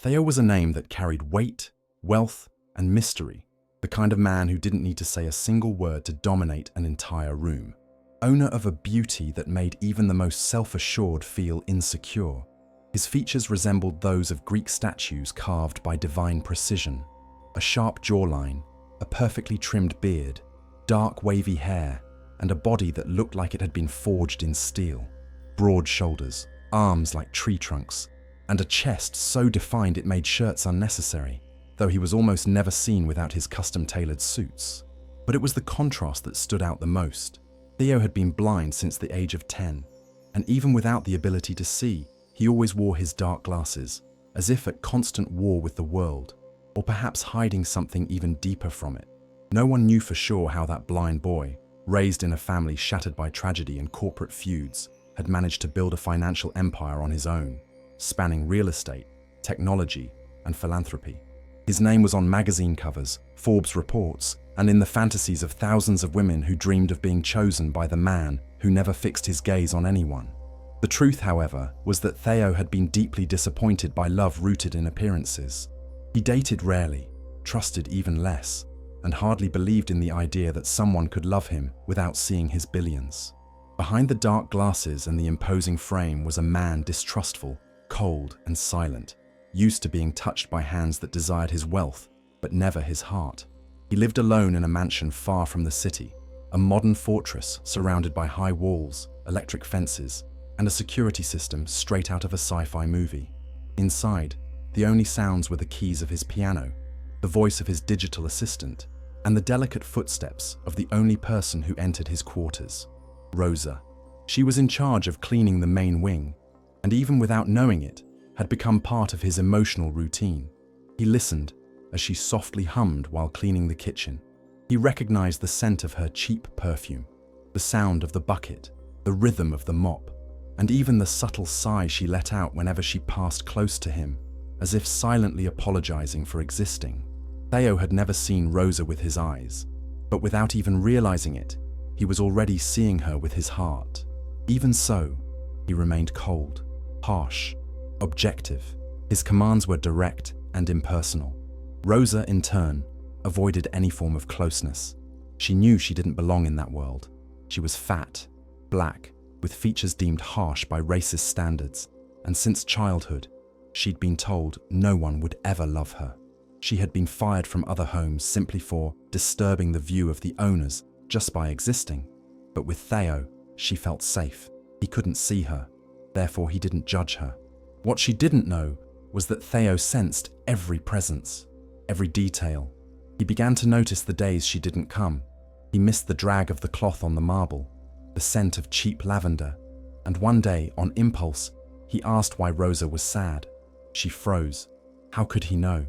Théo was a name that carried weight, wealth, and mystery, the kind of man who didn't need to say a single word to dominate an entire room. Owner of a beauty that made even the most self-assured feel insecure. His features resembled those of Greek statues carved by divine precision. A sharp jawline, a perfectly trimmed beard, dark wavy hair, and a body that looked like it had been forged in steel. Broad shoulders, arms like tree trunks, and a chest so defined it made shirts unnecessary, though he was almost never seen without his custom-tailored suits. But it was the contrast that stood out the most. Théo had been blind since the age of 10, and even without the ability to see, he always wore his dark glasses, as if at constant war with the world, or perhaps hiding something even deeper from it. No one knew for sure how that blind boy, raised in a family shattered by tragedy and corporate feuds, had managed to build a financial empire on his own, spanning real estate, technology, and philanthropy. His name was on magazine covers, Forbes reports, and in the fantasies of thousands of women who dreamed of being chosen by the man who never fixed his gaze on anyone. The truth, however, was that Théo had been deeply disappointed by love rooted in appearances. He dated rarely, trusted even less, and hardly believed in the idea that someone could love him without seeing his billions. Behind the dark glasses and the imposing frame was a man distrustful, cold, and silent, used to being touched by hands that desired his wealth, but never his heart. He lived alone in a mansion far from the city, a modern fortress surrounded by high walls, electric fences, and a security system straight out of a sci-fi movie. Inside, the only sounds were the keys of his piano, the voice of his digital assistant, and the delicate footsteps of the only person who entered his quarters, Rosa. She was in charge of cleaning the main wing, and even without knowing it, had become part of his emotional routine. He listened as she softly hummed while cleaning the kitchen. He recognized the scent of her cheap perfume, the sound of the bucket, the rhythm of the mop, and even the subtle sigh she let out whenever she passed close to him, as if silently apologizing for existing. Théo had never seen Rosa with his eyes, but without even realizing it, he was already seeing her with his heart. Even so, he remained cold, harsh, objective. His commands were direct and impersonal. Rosa, in turn, avoided any form of closeness. She knew she didn't belong in that world. She was fat, black, with features deemed harsh by racist standards, and since childhood, she'd been told no one would ever love her. She had been fired from other homes simply for disturbing the view of the owners just by existing. But with Théo, she felt safe. He couldn't see her, therefore he didn't judge her. What she didn't know was that Théo sensed every presence, every detail. He began to notice the days she didn't come. He missed the drag of the cloth on the marble, the scent of cheap lavender, and one day, on impulse, he asked why Rosa was sad. She froze. How could he know?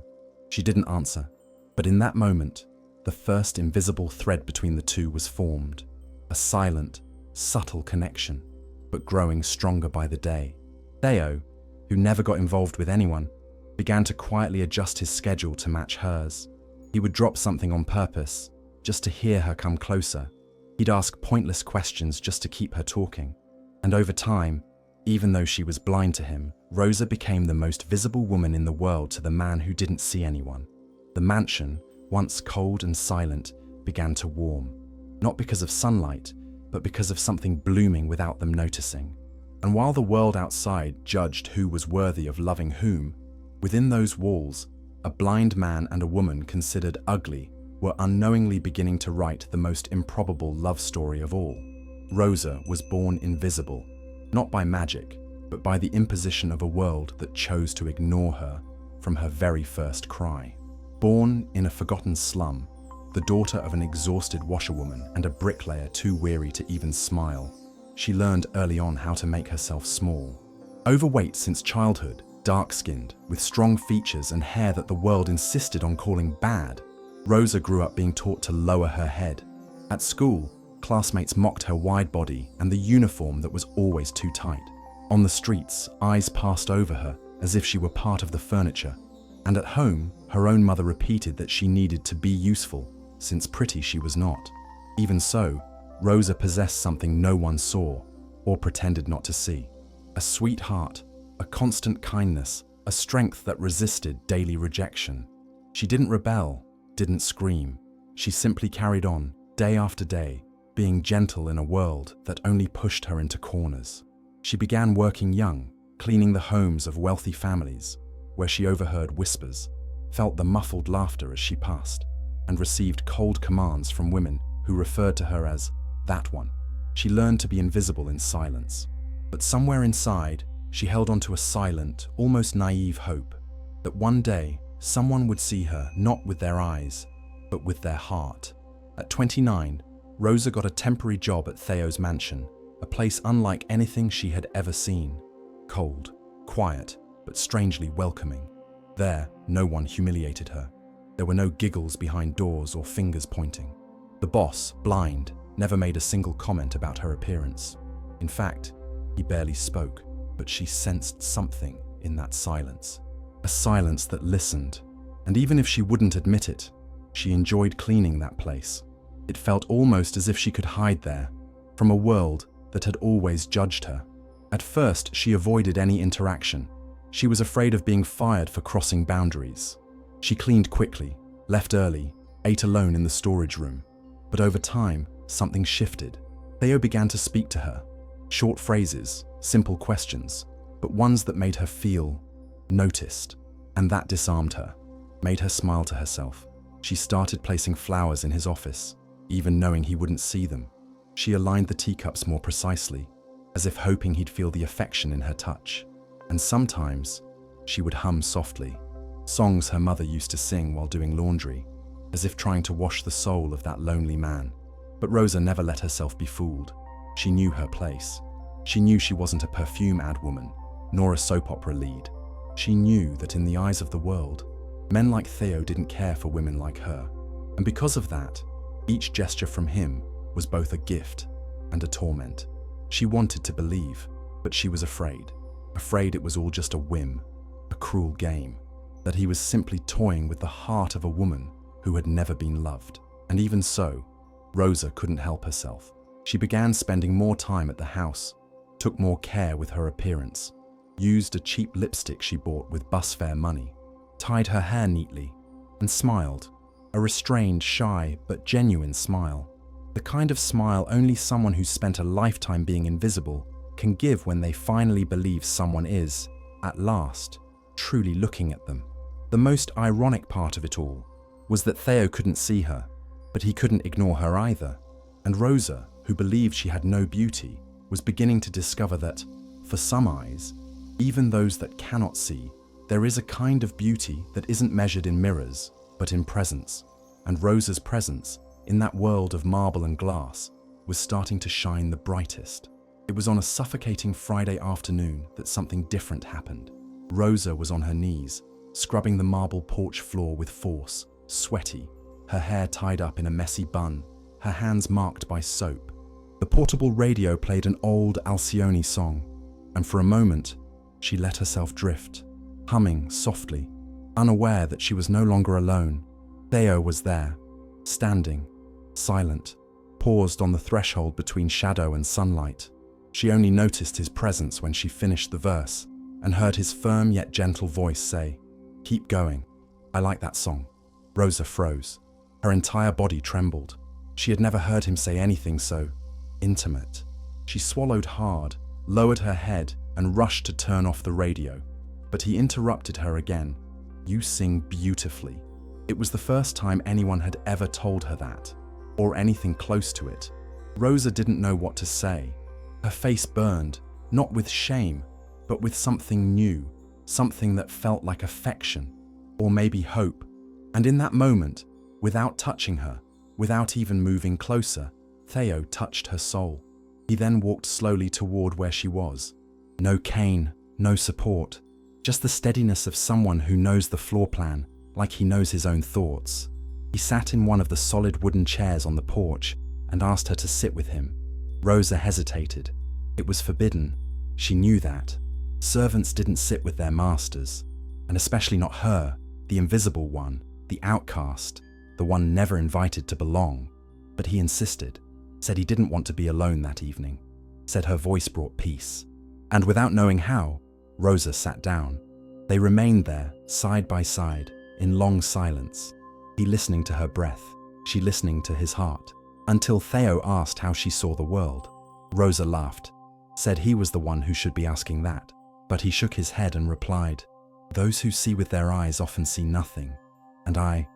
She didn't answer, but in that moment, the first invisible thread between the two was formed, a silent, subtle connection, but growing stronger by the day. Théo, who never got involved with anyone, began to quietly adjust his schedule to match hers. He would drop something on purpose, just to hear her come closer. He'd ask pointless questions just to keep her talking. And over time, even though she was blind to him, Rosa became the most visible woman in the world to the man who didn't see anyone. The mansion, once cold and silent, began to warm, not because of sunlight, but because of something blooming without them noticing. And while the world outside judged who was worthy of loving whom, within those walls, a blind man and a woman considered ugly were unknowingly beginning to write the most improbable love story of all. Rosa was born invisible, not by magic, but by the imposition of a world that chose to ignore her from her very first cry. Born in a forgotten slum, the daughter of an exhausted washerwoman and a bricklayer too weary to even smile, she learned early on how to make herself small. Overweight since childhood, dark-skinned, with strong features and hair that the world insisted on calling bad, Rosa grew up being taught to lower her head. At school, classmates mocked her wide body and the uniform that was always too tight. On the streets, eyes passed over her as if she were part of the furniture. And at home, her own mother repeated that she needed to be useful, since pretty she was not. Even so, Rosa possessed something no one saw, or pretended not to see. A sweet heart, a constant kindness, a strength that resisted daily rejection. She didn't rebel, didn't scream. She simply carried on, day after day, being gentle in a world that only pushed her into corners. She began working young, cleaning the homes of wealthy families, where she overheard whispers, felt the muffled laughter as she passed, and received cold commands from women who referred to her as that one. She learned to be invisible in silence. But somewhere inside, she held on to a silent, almost naive hope that one day someone would see her not with their eyes, but with their heart. At 29, Rosa got a temporary job at Théo's mansion, a place unlike anything she had ever seen. Cold, quiet, but strangely welcoming. There, no one humiliated her. There were no giggles behind doors or fingers pointing. The boss, blind, never made a single comment about her appearance. In fact, he barely spoke, but she sensed something in that silence. A silence that listened, and even if she wouldn't admit it, she enjoyed cleaning that place. It felt almost as if she could hide there, from a world that had always judged her. At first, she avoided any interaction. She was afraid of being fired for crossing boundaries. She cleaned quickly, left early, ate alone in the storage room. But over time, something shifted. Théo began to speak to her. Short phrases, simple questions, but ones that made her feel noticed. And that disarmed her, made her smile to herself. She started placing flowers in his office, even knowing he wouldn't see them. She aligned the teacups more precisely, as if hoping he'd feel the affection in her touch. And sometimes, she would hum softly, songs her mother used to sing while doing laundry, as if trying to wash the soul of that lonely man. But Rosa never let herself be fooled. She knew her place. She knew she wasn't a perfume ad woman, nor a soap opera lead. She knew that in the eyes of the world, men like Théo didn't care for women like her. And because of that, each gesture from him was both a gift and a torment. She wanted to believe, but she was afraid. Afraid it was all just a whim, a cruel game, that he was simply toying with the heart of a woman who had never been loved. And even so, Rosa couldn't help herself. She began spending more time at the house, took more care with her appearance, used a cheap lipstick she bought with bus fare money, tied her hair neatly, and smiled, a restrained, shy, but genuine smile. The kind of smile only someone who's spent a lifetime being invisible can give when they finally believe someone is, at last, truly looking at them. The most ironic part of it all was that Théo couldn't see her, but he couldn't ignore her either. And Rosa, who believed she had no beauty, was beginning to discover that, for some eyes, even those that cannot see, there is a kind of beauty that isn't measured in mirrors, but in presence. And Rosa's presence, in that world of marble and glass, was starting to shine the brightest. It was on a suffocating Friday afternoon that something different happened. Rosa was on her knees, scrubbing the marble porch floor with force, sweaty, her hair tied up in a messy bun, her hands marked by soap. The portable radio played an old Alcione song, and for a moment, she let herself drift, humming softly, unaware that she was no longer alone. Théo was there, standing, silent, paused on the threshold between shadow and sunlight. She only noticed his presence when she finished the verse and heard his firm yet gentle voice say, "Keep going. I like that song." Rosa froze. Her entire body trembled. She had never heard him say anything so intimate. She swallowed hard, lowered her head, and rushed to turn off the radio. But he interrupted her again. "You sing beautifully." It was the first time anyone had ever told her that, or anything close to it. Rosa didn't know what to say. Her face burned, not with shame, but with something new, something that felt like affection, or maybe hope. And in that moment, without touching her, without even moving closer, Théo touched her soul. He then walked slowly toward where she was. No cane, no support, just the steadiness of someone who knows the floor plan, like he knows his own thoughts. He sat in one of the solid wooden chairs on the porch and asked her to sit with him. Rosa hesitated. It was forbidden. She knew that. Servants didn't sit with their masters, and especially not her, the invisible one, the outcast, the one never invited to belong. But he insisted, said he didn't want to be alone that evening, said her voice brought peace. And without knowing how, Rosa sat down. They remained there, side by side, in long silence. He listening to her breath, she listening to his heart, until Théo asked how she saw the world. Rosa laughed, said he was the one who should be asking that, but he shook his head and replied, "Those who see with their eyes often see nothing, and I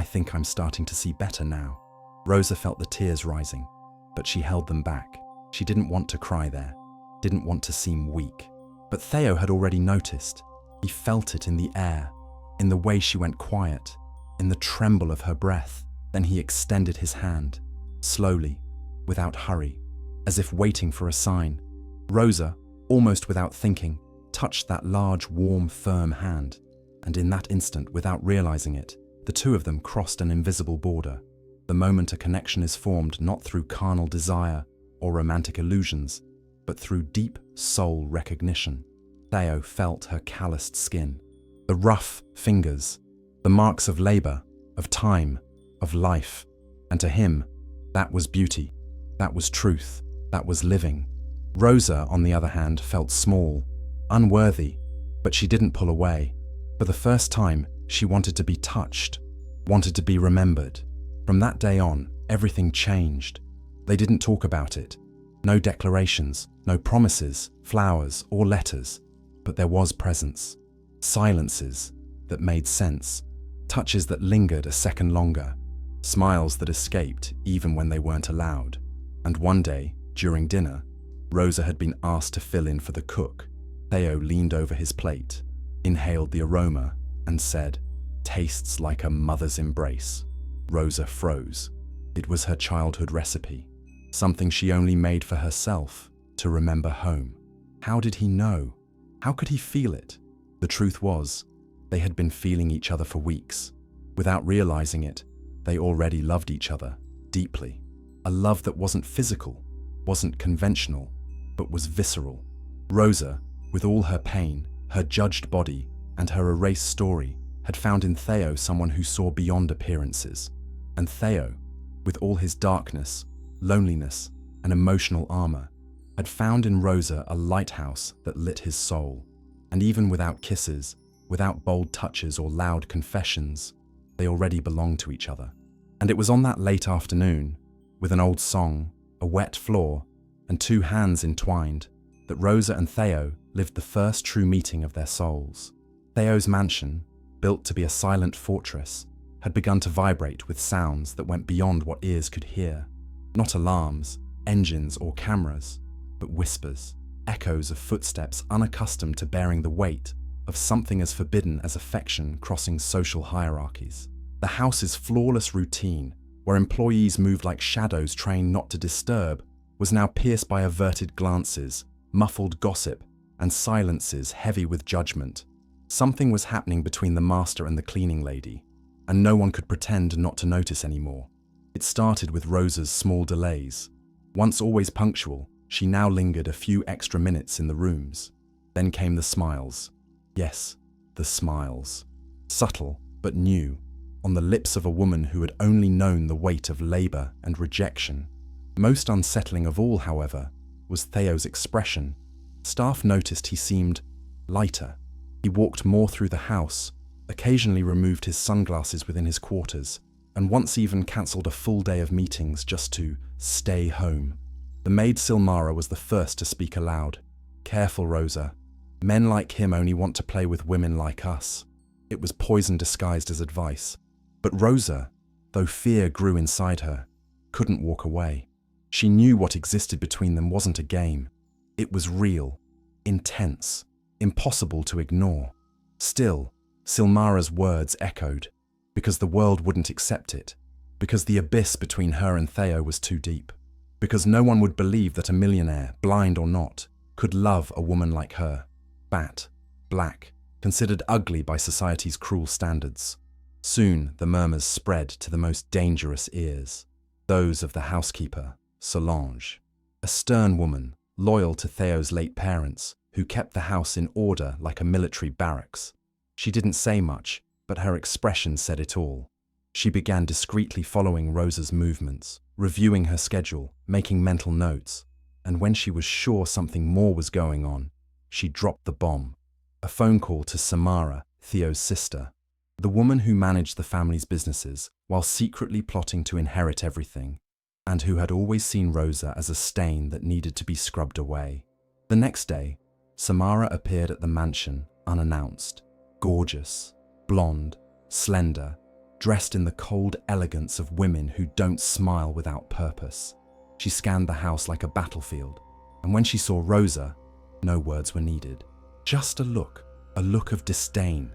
think I'm starting to see better now." Rosa felt the tears rising, but she held them back. She didn't want to cry there, didn't want to seem weak. But Théo had already noticed. He felt it in the air, in the way she went quiet, in the tremble of her breath. Then he extended his hand, slowly, without hurry, as if waiting for a sign. Rosa, almost without thinking, touched that large, warm, firm hand, and in that instant, without realizing it, the two of them crossed an invisible border. The moment a connection is formed not through carnal desire or romantic illusions, but through deep soul recognition. Théo felt her calloused skin, the rough fingers, the marks of labor, of time, of life, and to him, that was beauty, that was truth, that was living. Rosa, on the other hand, felt small, unworthy, but she didn't pull away. For the first time, she wanted to be touched, wanted to be remembered. From that day on, everything changed. They didn't talk about it. No declarations, no promises, flowers, or letters, but there was presence. Silences that made sense, touches that lingered a second longer, smiles that escaped even when they weren't allowed. And one day, during dinner, Rosa had been asked to fill in for the cook. Théo leaned over his plate, inhaled the aroma, and said, "Tastes like a mother's embrace." Rosa froze. It was her childhood recipe, something she only made for herself, to remember home. How did he know? How could he feel it? The truth was, they had been feeling each other for weeks. Without realizing it, they already loved each other, deeply. A love that wasn't physical, wasn't conventional, but was visceral. Rosa, with all her pain, her judged body, and her erased story, had found in Théo someone who saw beyond appearances. And Théo, with all his darkness, loneliness, and emotional armor, had found in Rosa a lighthouse that lit his soul. And even without kisses, without bold touches or loud confessions, they already belonged to each other. And it was on that late afternoon, with an old song, a wet floor, and two hands entwined, that Rosa and Théo lived the first true meeting of their souls. Théo's mansion, built to be a silent fortress, had begun to vibrate with sounds that went beyond what ears could hear. Not alarms, engines, or cameras, but whispers, echoes of footsteps unaccustomed to bearing the weight of something as forbidden as affection crossing social hierarchies. The house's flawless routine, where employees moved like shadows trained not to disturb, was now pierced by averted glances, muffled gossip, and silences heavy with judgment. Something was happening between the master and the cleaning lady, and no one could pretend not to notice anymore. It started with Rosa's small delays. Once always punctual, she now lingered a few extra minutes in the rooms. Then came the smiles. Yes, the smiles. Subtle, but new, on the lips of a woman who had only known the weight of labor and rejection. Most unsettling of all, however, was Théo's expression. Staff noticed he seemed lighter. He walked more through the house, occasionally removed his sunglasses within his quarters, and once even cancelled a full day of meetings just to stay home. The maid Silmara was the first to speak aloud. "Careful, Rosa. Men like him only want to play with women like us." It was poison disguised as advice. But Rosa, though fear grew inside her, couldn't walk away. She knew what existed between them wasn't a game. It was real, intense, impossible to ignore. Still, Silmara's words echoed, because the world wouldn't accept it, because the abyss between her and Théo was too deep, because no one would believe that a millionaire, blind or not, could love a woman like her. Fat, black, considered ugly by society's cruel standards. Soon the murmurs spread to the most dangerous ears, those of the housekeeper, Solange, a stern woman, loyal to Théo's late parents, who kept the house in order like a military barracks. She didn't say much, but her expression said it all. She began discreetly following Rosa's movements, reviewing her schedule, making mental notes, and when she was sure something more was going on, she dropped the bomb. A phone call to Samara, Theo's sister, the woman who managed the family's businesses while secretly plotting to inherit everything, and who had always seen Rosa as a stain that needed to be scrubbed away. The next day, Samara appeared at the mansion unannounced, gorgeous, blonde, slender, dressed in the cold elegance of women who don't smile without purpose. She scanned the house like a battlefield, and when she saw Rosa, no words were needed. Just a look of disdain,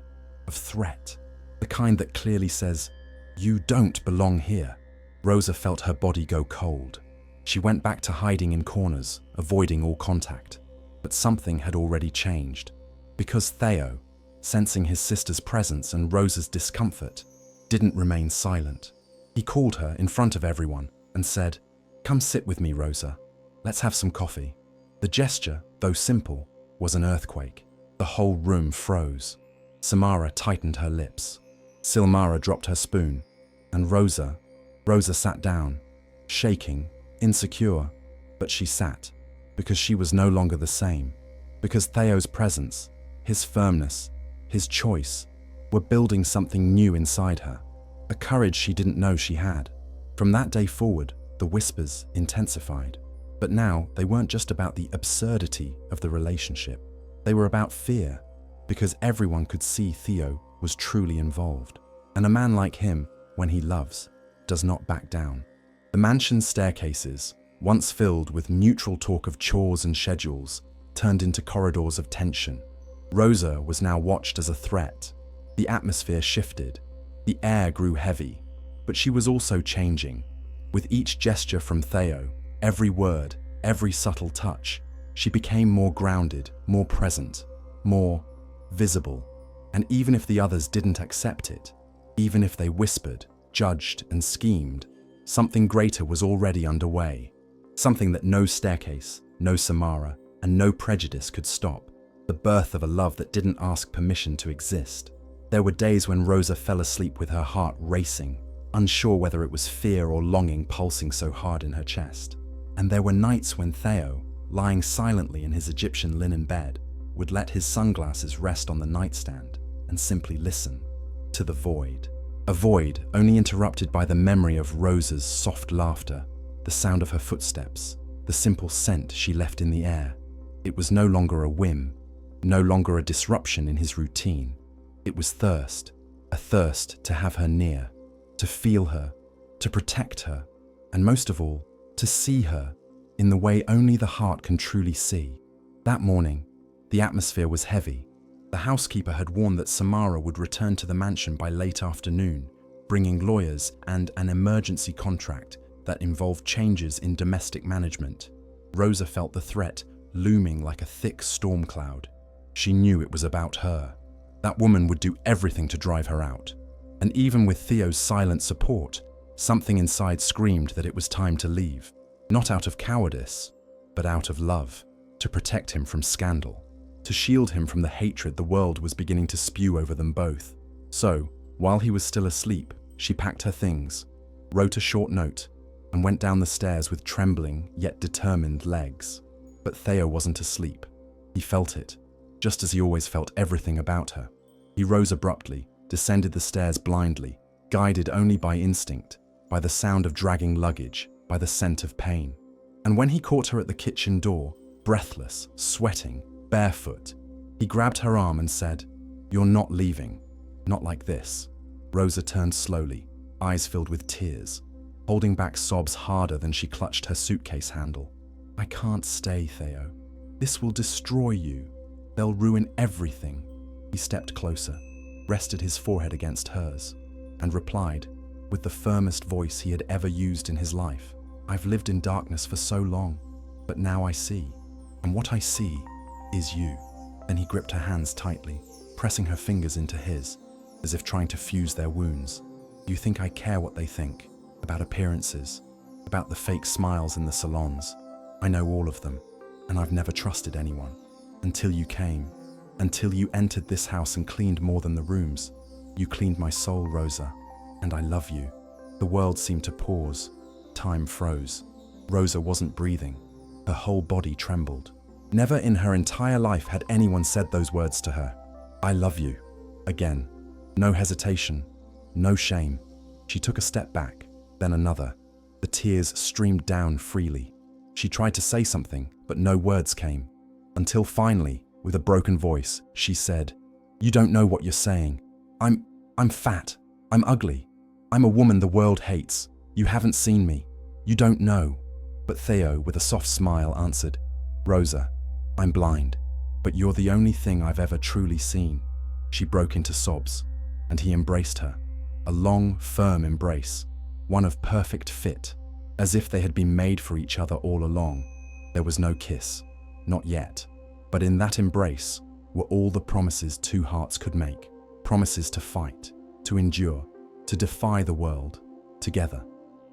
of threat, the kind that clearly says, "You don't belong here." Rosa felt her body go cold. She went back to hiding in corners, avoiding all contact. But something had already changed, because Théo, sensing his sister's presence and Rosa's discomfort, didn't remain silent. He called her in front of everyone and said, "Come sit with me, Rosa. Let's have some coffee." The gesture, though simple, was an earthquake. The whole room froze. Samara tightened her lips. Silmara dropped her spoon, and Rosa sat down, shaking, insecure, but she sat, because she was no longer the same, because Théo's presence, his firmness, his choice, were building something new inside her, a courage she didn't know she had. From that day forward, the whispers intensified. But now they weren't just about the absurdity of the relationship. They were about fear, because everyone could see Théo was truly involved. And a man like him, when he loves, does not back down. The mansion's staircases, once filled with neutral talk of chores and schedules, turned into corridors of tension. Rosa was now watched as a threat. The atmosphere shifted. The air grew heavy, but she was also changing. With each gesture from Théo, every word, every subtle touch, she became more grounded, more present, more visible. And even if the others didn't accept it, even if they whispered, judged, and schemed, something greater was already underway. Something that no staircase, no Samara, and no prejudice could stop. The birth of a love that didn't ask permission to exist. There were days when Rosa fell asleep with her heart racing, unsure whether it was fear or longing pulsing so hard in her chest. And there were nights when Théo, lying silently in his Egyptian linen bed, would let his sunglasses rest on the nightstand and simply listen to the void. A void only interrupted by the memory of Rosa's soft laughter, the sound of her footsteps, the simple scent she left in the air. It was no longer a whim, no longer a disruption in his routine. It was thirst, a thirst to have her near, to feel her, to protect her, and most of all, to see her in the way only the heart can truly see. That morning, the atmosphere was heavy. The housekeeper had warned that Samara would return to the mansion by late afternoon, bringing lawyers and an emergency contract that involved changes in domestic management. Rosa felt the threat looming like a thick storm cloud. She knew it was about her. That woman would do everything to drive her out. And even with Theo's silent support, something inside screamed that it was time to leave. Not out of cowardice, but out of love, to protect him from scandal, to shield him from the hatred the world was beginning to spew over them both. So, while he was still asleep, she packed her things, wrote a short note, and went down the stairs with trembling yet determined legs. But Théo wasn't asleep. He felt it, just as he always felt everything about her. He rose abruptly, descended the stairs blindly, guided only by instinct, by the sound of dragging luggage, by the scent of pain. And when he caught her at the kitchen door, breathless, sweating, barefoot, he grabbed her arm and said, "You're not leaving. Not like this." Rosa turned slowly, eyes filled with tears, holding back sobs harder than she clutched her suitcase handle. "I can't stay, Théo. This will destroy you. They'll ruin everything." He stepped closer, rested his forehead against hers, and replied, with the firmest voice he had ever used in his life, "I've lived in darkness for so long, but now I see. And what I see is you." Then he gripped her hands tightly, pressing her fingers into his, as if trying to fuse their wounds. "You think I care what they think, about appearances, about the fake smiles in the salons. I know all of them, and I've never trusted anyone. Until you came, until you entered this house and cleaned more than the rooms. You cleaned my soul, Rosa, and I love you." The world seemed to pause. Time froze. Rosa wasn't breathing. Her whole body trembled. Never in her entire life had anyone said those words to her. I love you. Again. No hesitation. No shame. She took a step back, then another. The tears streamed down freely. She tried to say something, but no words came. Until finally, with a broken voice, she said, You don't know what you're saying. I'm fat. I'm ugly. I'm a woman the world hates. You haven't seen me. You don't know. But Théo, with a soft smile, answered, Rosa, I'm blind, but you're the only thing I've ever truly seen. She broke into sobs, and he embraced her. A long, firm embrace, one of perfect fit, as if they had been made for each other all along. There was no kiss, not yet, but in that embrace were all the promises two hearts could make, promises to fight, to endure, to defy the world, together.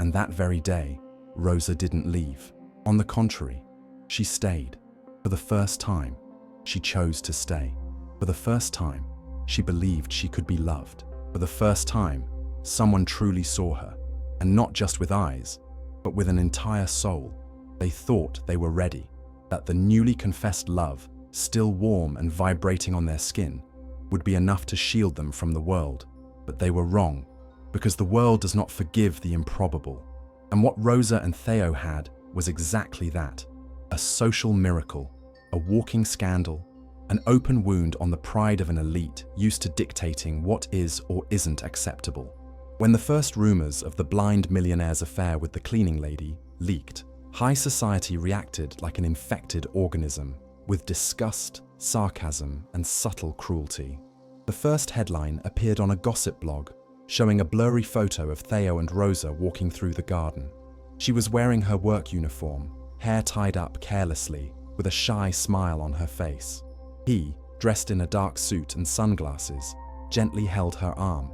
And that very day, Rosa didn't leave. On the contrary, she stayed. For the first time, she chose to stay. For the first time, she believed she could be loved. For the first time, someone truly saw her, and not just with eyes, but with an entire soul. They thought they were ready, that the newly confessed love, still warm and vibrating on their skin, would be enough to shield them from the world. But they were wrong, because the world does not forgive the improbable. And what Rosa and Théo had was exactly that, a social miracle, a walking scandal, an open wound on the pride of an elite used to dictating what is or isn't acceptable. When the first rumors of the blind millionaire's affair with the cleaning lady leaked, high society reacted like an infected organism, with disgust, sarcasm, and subtle cruelty. The first headline appeared on a gossip blog, showing a blurry photo of Théo and Rosa walking through the garden. She was wearing her work uniform, hair tied up carelessly, with a shy smile on her face. He, dressed in a dark suit and sunglasses, gently held her arm,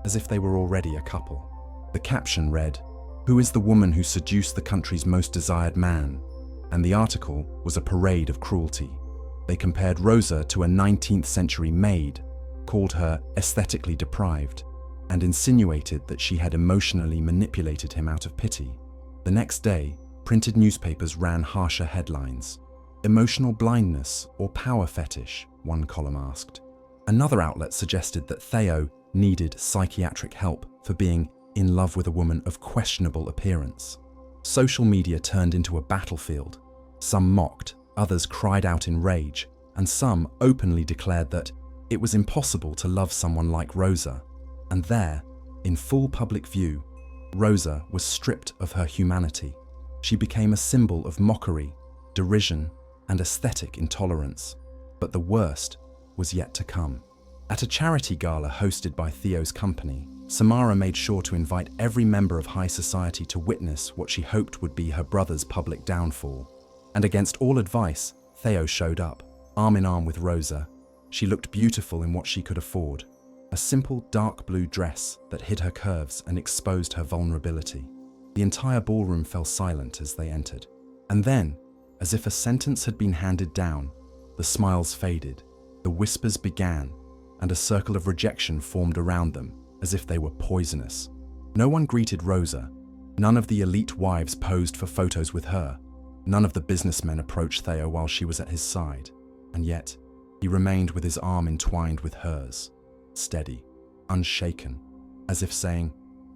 as if they were already a couple. The caption read, "Who is the woman who seduced the country's most desired man?" And the article was a parade of cruelty. They compared Rosa to a 19th century maid, called her aesthetically deprived, and insinuated that she had emotionally manipulated him out of pity. The next day, printed newspapers ran harsher headlines. Emotional blindness or power fetish, one column asked. Another outlet suggested that Théo needed psychiatric help for being in love with a woman of questionable appearance. Social media turned into a battlefield. Some mocked, others cried out in rage, and some openly declared that it was impossible to love someone like Rosa. And there, in full public view, Rosa was stripped of her humanity. She became a symbol of mockery, derision, and aesthetic intolerance. But the worst was yet to come. At a charity gala hosted by Théo's company, Samara made sure to invite every member of high society to witness what she hoped would be her brother's public downfall. And against all advice, Théo showed up, arm in arm with Rosa. She looked beautiful in what she could afford. A simple dark blue dress that hid her curves and exposed her vulnerability. The entire ballroom fell silent as they entered. And then, as if a sentence had been handed down, the smiles faded, the whispers began, and a circle of rejection formed around them, as if they were poisonous. No one greeted Rosa. None of the elite wives posed for photos with her. None of the businessmen approached Théo while she was at his side. And yet, he remained with his arm entwined with hers, steady, unshaken, as if saying,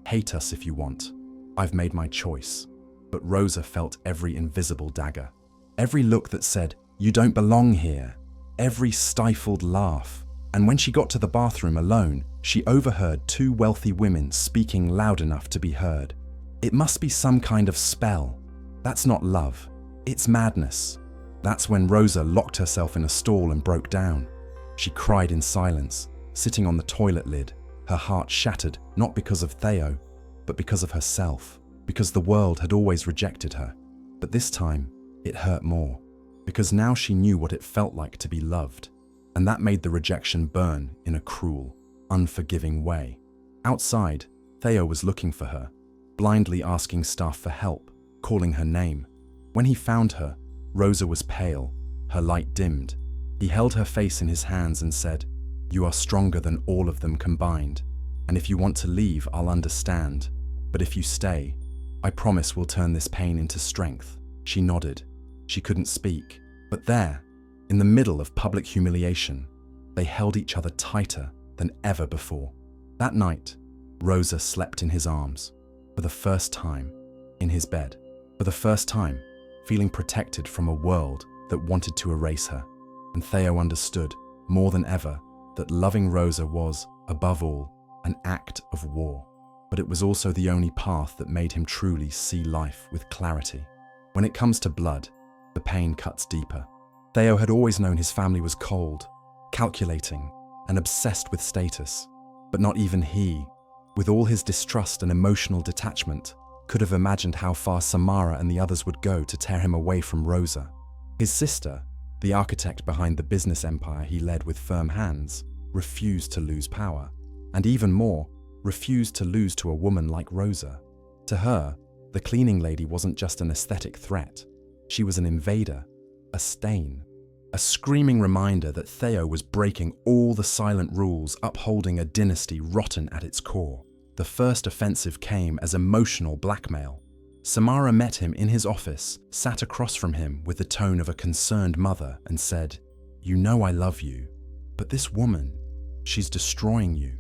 "Hate us if you want. I've made my choice." But Rosa felt every invisible dagger. Every look that said, "You don't belong here." Every stifled laugh. And when she got to the bathroom alone, she overheard two wealthy women speaking loud enough to be heard. It must be some kind of spell. That's not love. It's madness. That's when Rosa locked herself in a stall and broke down. She cried in silence, sitting on the toilet lid, her heart shattered not because of Théo, but because of herself, because the world had always rejected her. But this time, it hurt more, because now she knew what it felt like to be loved, and that made the rejection burn in a cruel, unforgiving way. Outside, Théo was looking for her, blindly asking staff for help, calling her name. When he found her, Rosa was pale, her light dimmed. He held her face in his hands and said, "You are stronger than all of them combined, and if you want to leave, I'll understand. But if you stay, I promise we'll turn this pain into strength." She nodded. She couldn't speak, But there, in the middle of public humiliation, they held each other tighter than ever before. That night, Rosa slept in his arms, for the first time, in his bed, for the first time, feeling protected from a world that wanted to erase her. And Théo understood, more than ever, that loving Rosa was, above all, an act of war. But it was also the only path that made him truly see life with clarity. When it comes to blood, the pain cuts deeper. Théo had always known his family was cold, calculating, and obsessed with status. But not even he, with all his distrust and emotional detachment, could have imagined how far Samara and the others would go to tear him away from Rosa. His sister, the architect behind the business empire he led with firm hands, refused to lose power, and even more, refused to lose to a woman like Rosa. To her, the cleaning lady wasn't just an aesthetic threat. She was an invader, a stain, a screaming reminder that Théo was breaking all the silent rules, upholding a dynasty rotten at its core. The first offensive came as emotional blackmail. Samara met him in his office, sat across from him with the tone of a concerned mother, and said, "You know I love you, but this woman, she's destroying you.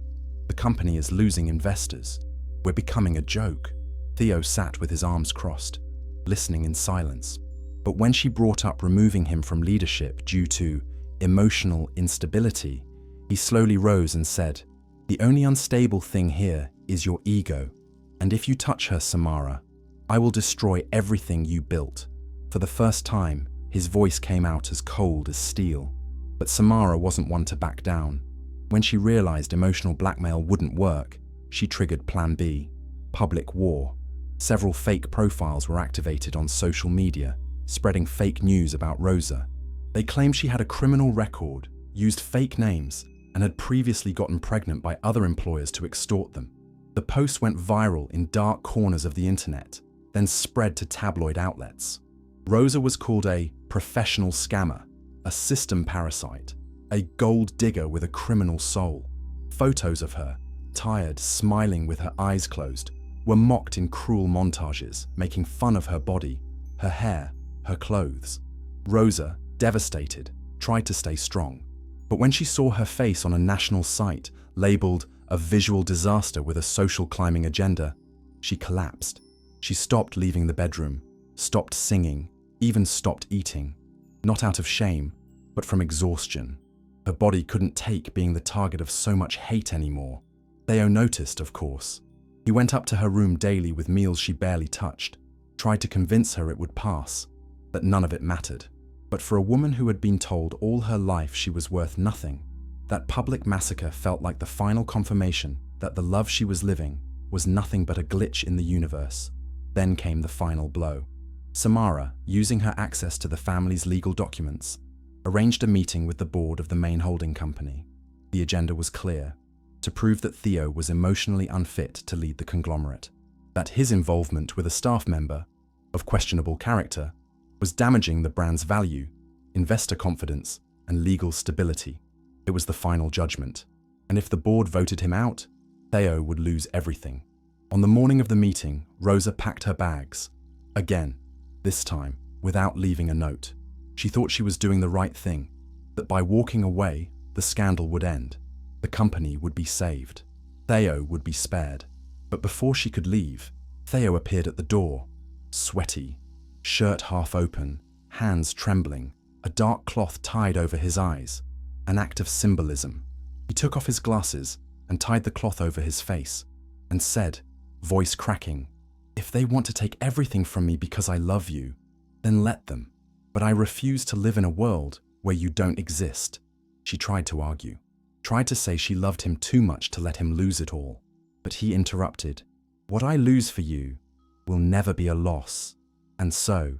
The company is losing investors. We're becoming a joke." Théo sat with his arms crossed, listening in silence. But when she brought up removing him from leadership due to emotional instability, he slowly rose and said, "The only unstable thing here is your ego. And if you touch her, Samara, I will destroy everything you built." For the first time, his voice came out as cold as steel. But Samara wasn't one to back down. When she realized emotional blackmail wouldn't work, she triggered Plan B, public war. Several fake profiles were activated on social media, spreading fake news about Rosa. They claimed she had a criminal record, used fake names, and had previously gotten pregnant by other employers to extort them. The posts went viral in dark corners of the internet, then spread to tabloid outlets. Rosa was called a professional scammer, a system parasite, a gold digger with a criminal soul. Photos of her, tired, smiling with her eyes closed, were mocked in cruel montages, making fun of her body, her hair, her clothes. Rosa, devastated, tried to stay strong. But when she saw her face on a national site labeled a visual disaster with a social climbing agenda, she collapsed. She stopped leaving the bedroom, stopped singing, even stopped eating. Not out of shame, but from exhaustion. Her body couldn't take being the target of so much hate anymore. Théo noticed, of course. He went up to her room daily with meals she barely touched, tried to convince her it would pass, that none of it mattered. But for a woman who had been told all her life she was worth nothing, that public massacre felt like the final confirmation that the love she was living was nothing but a glitch in the universe. Then came the final blow. Samara, using her access to the family's legal documents, arranged a meeting with the board of the main holding company. The agenda was clear: to prove that Théo was emotionally unfit to lead the conglomerate, that his involvement with a staff member of questionable character was damaging the brand's value, investor confidence, and legal stability. It was the final judgment, and if the board voted him out, Théo would lose everything. On the morning of the meeting, Rosa packed her bags. Again, this time, without leaving a note. She thought she was doing the right thing, that by walking away, the scandal would end. The company would be saved. Théo would be spared. But before she could leave, Théo appeared at the door, sweaty, shirt half open, hands trembling, a dark cloth tied over his eyes, an act of symbolism. He took off his glasses and tied the cloth over his face, and said, voice cracking, "If they want to take everything from me because I love you, then let them. But I refuse to live in a world where you don't exist." She tried to argue, tried to say she loved him too much to let him lose it all. But he interrupted, "What I lose for you will never be a loss." And so,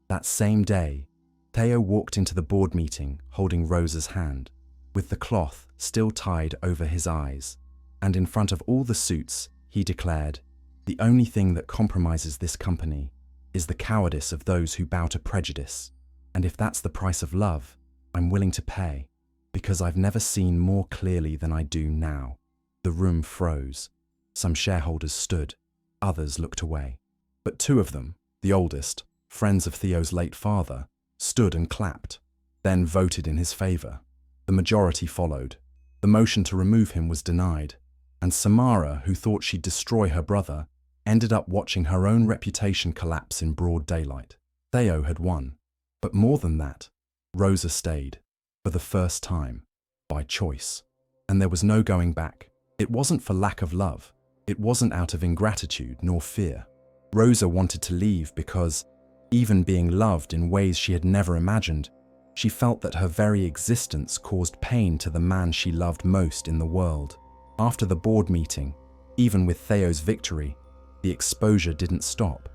that same day, Théo walked into the board meeting holding Rosa's hand, with the cloth still tied over his eyes. And in front of all the suits, he declared, "The only thing that compromises this company is the cowardice of those who bow to prejudice. And if that's the price of love, I'm willing to pay, because I've never seen more clearly than I do now." The room froze. Some shareholders stood, others looked away. But two of them, the oldest, friends of Theo's late father, stood and clapped. then voted in his favor. The majority followed. The motion to remove him was denied, and Samara, who thought she'd destroy her brother, ended up watching her own reputation collapse in broad daylight. Théo had won. But more than that, Rosa stayed, for the first time, by choice. And there was no going back. It wasn't for lack of love. It wasn't out of ingratitude nor fear. Rosa wanted to leave because, even being loved in ways she had never imagined, she felt that her very existence caused pain to the man she loved most in the world. After the board meeting, even with Théo's victory, the exposure didn't stop.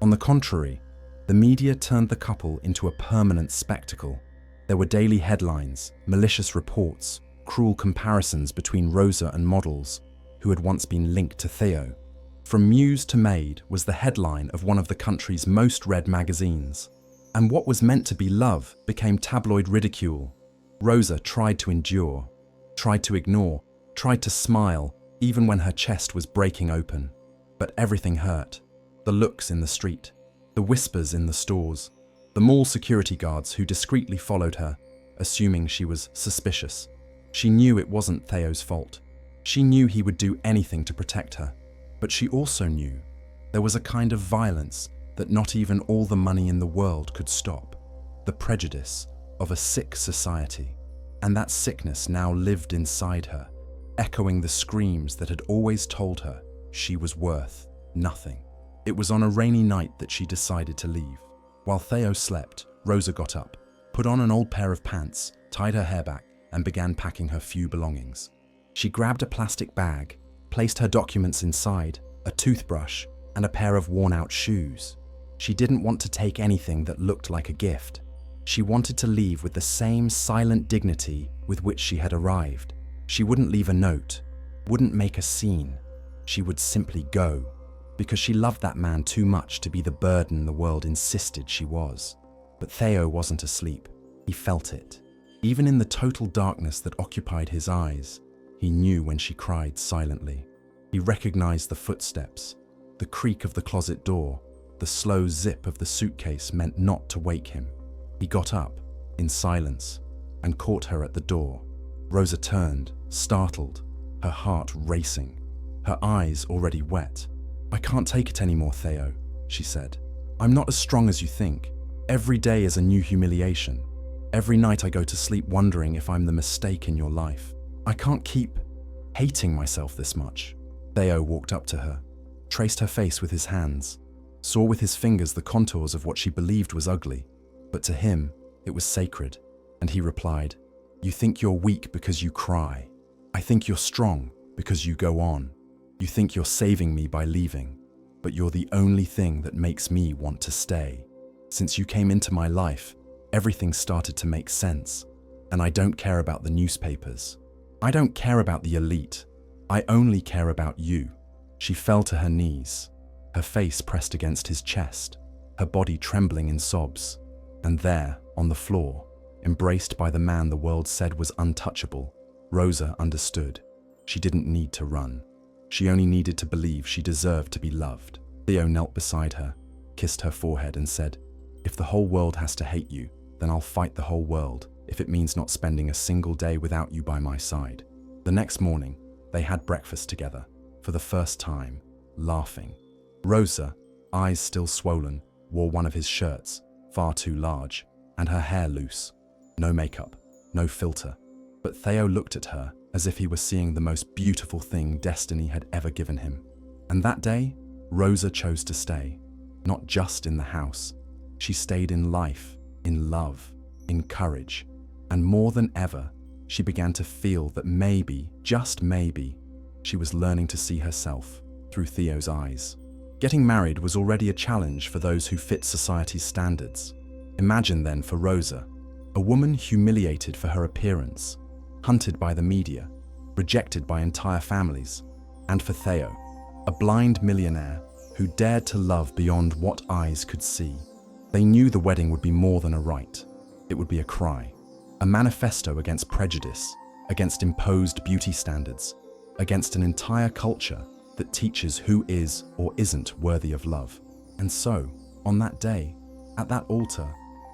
On the contrary, the media turned the couple into a permanent spectacle. There were daily headlines, malicious reports, cruel comparisons between Rosa and models who had once been linked to Théo. From Muse to Maid was the headline of one of the country's most read magazines. And what was meant to be love became tabloid ridicule. Rosa tried to endure, tried to ignore, tried to smile, even when her chest was breaking open. But everything hurt. The looks in the street, the whispers in the stores, the mall security guards who discreetly followed her, assuming she was suspicious. She knew it wasn't Théo's fault. She knew he would do anything to protect her. But she also knew there was a kind of violence that not even all the money in the world could stop. The prejudice of a sick society. And that sickness now lived inside her, echoing the screams that had always told her she was worth nothing. It was on a rainy night that she decided to leave. While Théo slept, Rosa got up, put on an old pair of pants, tied her hair back, and began packing her few belongings. She grabbed a plastic bag, placed her documents inside, a toothbrush, and a pair of worn-out shoes. She didn't want to take anything that looked like a gift. She wanted to leave with the same silent dignity with which she had arrived. She wouldn't leave a note, wouldn't make a scene. She would simply go, because she loved that man too much to be the burden the world insisted she was. But Théo wasn't asleep. He felt it. Even in the total darkness that occupied his eyes, he knew when she cried silently. He recognized the footsteps, the creak of the closet door, the slow zip of the suitcase meant not to wake him. He got up, in silence, and caught her at the door. Rosa turned, startled, her heart racing, her eyes already wet. "I can't take it anymore, Théo," she said. "I'm not as strong as you think. Every day is a new humiliation. Every night I go to sleep wondering if I'm the mistake in your life. I can't keep hating myself this much." Théo walked up to her, traced her face with his hands, saw with his fingers the contours of what she believed was ugly, but to him, it was sacred, and he replied, "You think you're weak because you cry. I think you're strong because you go on. You think you're saving me by leaving, but you're the only thing that makes me want to stay. Since you came into my life, everything started to make sense, and I don't care about the newspapers. I don't care about the elite. I only care about you." She fell to her knees, her face pressed against his chest, her body trembling in sobs. And there, on the floor, embraced by the man the world said was untouchable, Rosa understood. She didn't need to run. She only needed to believe she deserved to be loved. Théo knelt beside her, kissed her forehead and said, "If the whole world has to hate you, then I'll fight the whole world, if it means not spending a single day without you by my side." The next morning, they had breakfast together, for the first time, laughing. Rosa, eyes still swollen, wore one of his shirts, far too large, and her hair loose. No makeup, no filter. But Théo looked at her as if he were seeing the most beautiful thing destiny had ever given him. And that day, Rosa chose to stay, not just in the house. She stayed in life, in love, in courage. And more than ever, she began to feel that maybe, just maybe, she was learning to see herself through Théo's eyes. Getting married was already a challenge for those who fit society's standards. Imagine then for Rosa, a woman humiliated for her appearance, hunted by the media, rejected by entire families, and for Théo, a blind millionaire who dared to love beyond what eyes could see. They knew the wedding would be more than a rite. It would be a cry, a manifesto against prejudice, against imposed beauty standards, against an entire culture that teaches who is or isn't worthy of love. And so, on that day, at that altar,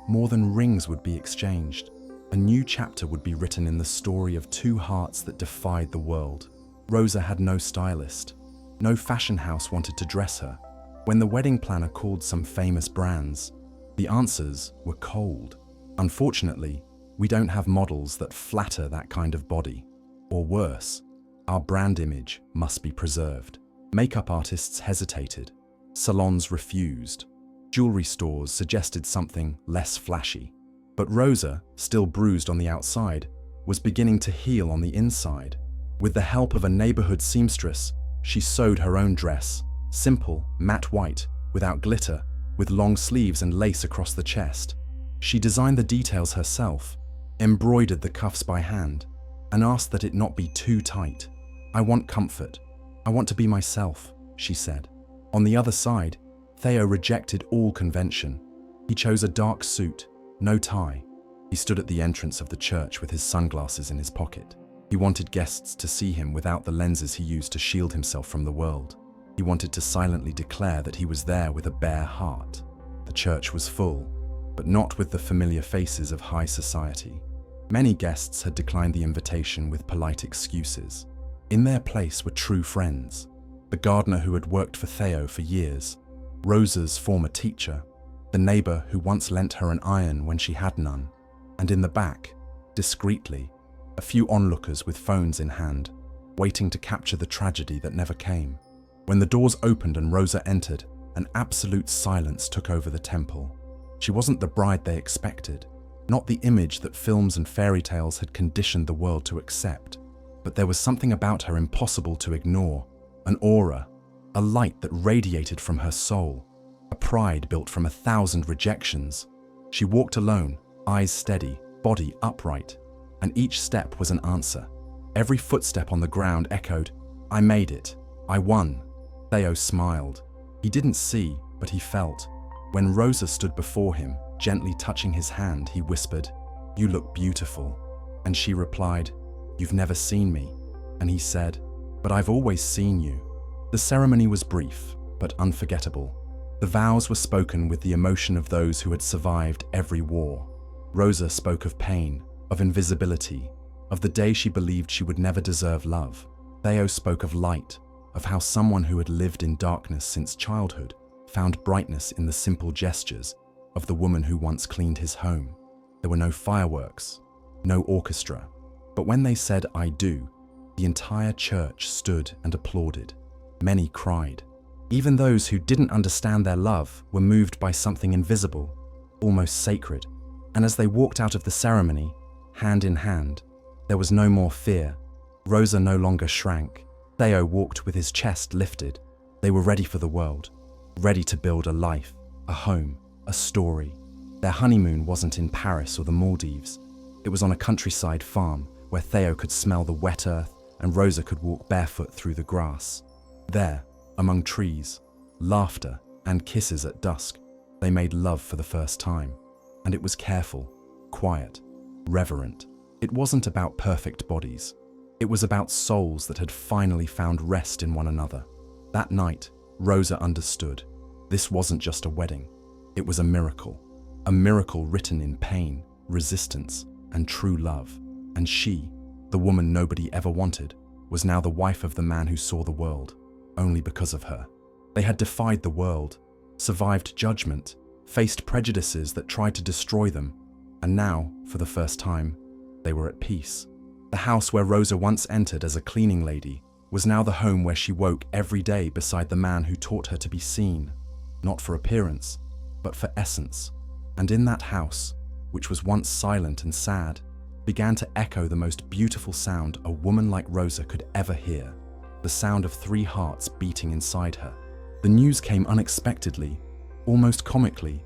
more than rings would be exchanged. A new chapter would be written in the story of two hearts that defied the world. Rosa had no stylist. No fashion house wanted to dress her. When the wedding planner called some famous brands, the answers were cold. Unfortunately, we don't have models that flatter that kind of body. Or worse, our brand image must be preserved. Makeup artists hesitated. Salons refused. Jewelry stores suggested something less flashy. But Rosa, still bruised on the outside, was beginning to heal on the inside. With the help of a neighborhood seamstress, she sewed her own dress, simple, matte white, without glitter, with long sleeves and lace across the chest. She designed the details herself, embroidered the cuffs by hand, and asked that it not be too tight. "I want comfort. I want to be myself," she said. On the other side, Théo rejected all convention. He chose a dark suit, no tie. He stood at the entrance of the church with his sunglasses in his pocket. He wanted guests to see him without the lenses he used to shield himself from the world. He wanted to silently declare that he was there with a bare heart. The church was full, but not with the familiar faces of high society. Many guests had declined the invitation with polite excuses. In their place were true friends. The gardener who had worked for Théo for years, Rosa's former teacher, the neighbor who once lent her an iron when she had none, and in the back, discreetly, a few onlookers with phones in hand, waiting to capture the tragedy that never came. When the doors opened and Rosa entered, an absolute silence took over the temple. She wasn't the bride they expected, not the image that films and fairy tales had conditioned the world to accept, but there was something about her impossible to ignore, an aura, a light that radiated from her soul, a pride built from 1,000 rejections. She walked alone, eyes steady, body upright, and each step was an answer. Every footstep on the ground echoed, "I made it. I won." Théo smiled. He didn't see, but he felt. When Rosa stood before him, gently touching his hand, he whispered, "You look beautiful." And she replied, "You've never seen me." And he said, "But I've always seen you." The ceremony was brief, but unforgettable. The vows were spoken with the emotion of those who had survived every war. Rosa spoke of pain, of invisibility, of the day she believed she would never deserve love. Théo spoke of light, of how someone who had lived in darkness since childhood found brightness in the simple gestures of the woman who once cleaned his home. There were no fireworks, no orchestra, but when they said "I do," the entire church stood and applauded. Many cried. Even those who didn't understand their love were moved by something invisible, almost sacred. And as they walked out of the ceremony, hand in hand, there was no more fear. Rosa no longer shrank. Théo walked with his chest lifted. They were ready for the world, ready to build a life, a home, a story. Their honeymoon wasn't in Paris or the Maldives. It was on a countryside farm where Théo could smell the wet earth and Rosa could walk barefoot through the grass. There, among trees, laughter and kisses at dusk, they made love for the first time. And it was careful, quiet, reverent. It wasn't about perfect bodies. It was about souls that had finally found rest in one another. That night, Rosa understood. This wasn't just a wedding. It was a miracle written in pain, resistance, and true love. And she, the woman nobody ever wanted, was now the wife of the man who saw the world, only because of her. They had defied the world, survived judgment, faced prejudices that tried to destroy them, and now, for the first time, they were at peace. The house where Rosa once entered as a cleaning lady was now the home where she woke every day beside the man who taught her to be seen, not for appearance, but for essence. And in that house, which was once silent and sad, began to echo the most beautiful sound a woman like Rosa could ever hear, the sound of 3 hearts beating inside her. The news came unexpectedly, almost comically.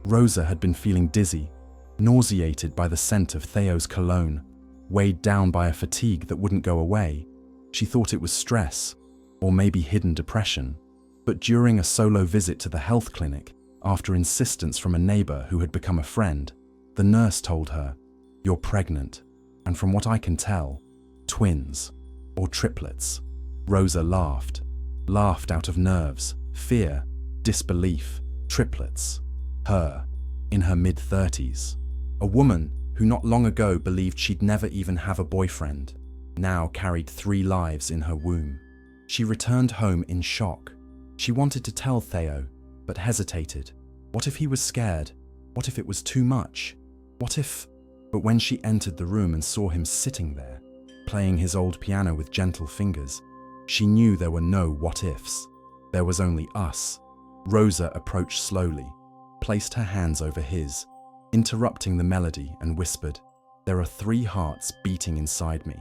Rosa had been feeling dizzy, nauseated by the scent of Théo's cologne, weighed down by a fatigue that wouldn't go away. She thought it was stress, or maybe hidden depression. But during a solo visit to the health clinic, after insistence from a neighbor who had become a friend, the nurse told her, "You're pregnant, and from what I can tell, twins, or triplets." Rosa laughed out of nerves, fear, disbelief. Triplets. Her, in her mid-30s. A woman who not long ago believed she'd never even have a boyfriend, now carried 3 lives in her womb. She returned home in shock. She wanted to tell Théo, but hesitated. What if he was scared? What if it was too much? What if... But when she entered the room and saw him sitting there, playing his old piano with gentle fingers, she knew there were no what-ifs. There was only us. Rosa approached slowly, placed her hands over his, interrupting the melody, and whispered, "There are 3 hearts beating inside me."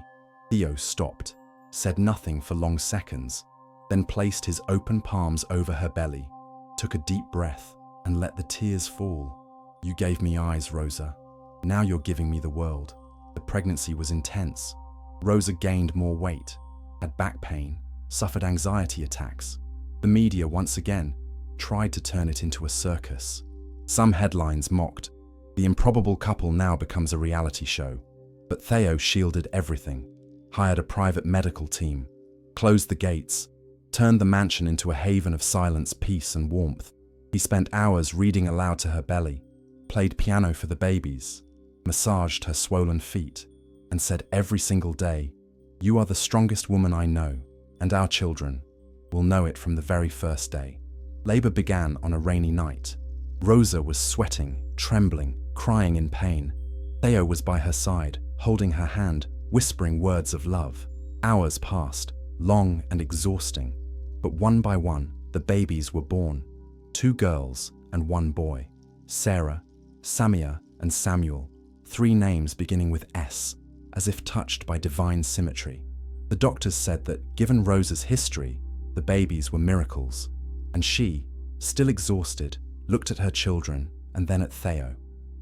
Théo stopped, said nothing for long seconds, then placed his open palms over her belly, took a deep breath, and let the tears fall. "You gave me eyes, Rosa. Now you're giving me the world." The pregnancy was intense. Rosa gained more weight, had back pain, suffered anxiety attacks. The media once again tried to turn it into a circus. Some headlines mocked. The improbable couple now becomes a reality show. But Théo shielded everything, hired a private medical team, closed the gates, turned the mansion into a haven of silence, peace, and warmth. He spent hours reading aloud to her belly, played piano for the babies, massaged her swollen feet, and said every single day, "You are the strongest woman I know, and our children will know it from the very first day." Labor began on a rainy night. Rosa was sweating, trembling, crying in pain. Théo was by her side, holding her hand, whispering words of love. Hours passed, long and exhausting, but one by one, the babies were born. 2 girls and 1 boy. Sarah, Samia, and Samuel, 3 names beginning with S, as if touched by divine symmetry. The doctors said that, given Rosa's history, the babies were miracles. And she, still exhausted, looked at her children and then at Théo,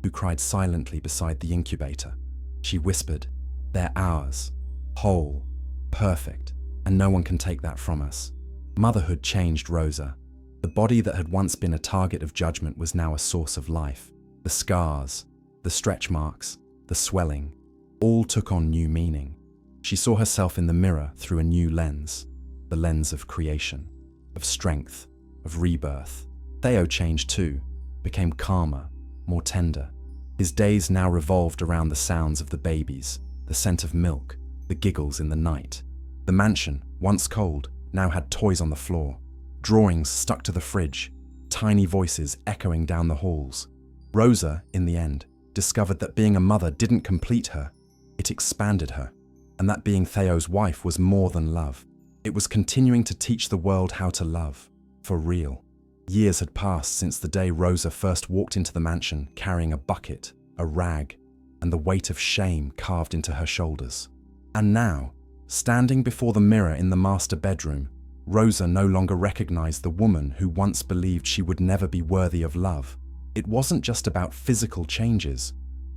who cried silently beside the incubator. She whispered, "They're ours, whole, perfect, and no one can take that from us." Motherhood changed Rosa. The body that had once been a target of judgment was now a source of life. The scars, the stretch marks, the swelling, all took on new meaning. She saw herself in the mirror through a new lens, the lens of creation, of strength, of rebirth. Théo changed too, became calmer, more tender. His days now revolved around the sounds of the babies, the scent of milk, the giggles in the night. The mansion, once cold, now had toys on the floor, drawings stuck to the fridge, tiny voices echoing down the halls. Rosa, in the end, discovered that being a mother didn't complete her, it expanded her, and that being Théo's wife was more than love. It was continuing to teach the world how to love, for real. Years had passed since the day Rosa first walked into the mansion carrying a bucket, a rag, and the weight of shame carved into her shoulders. And now, standing before the mirror in the master bedroom, Rosa no longer recognized the woman who once believed she would never be worthy of love. It wasn't just about physical changes,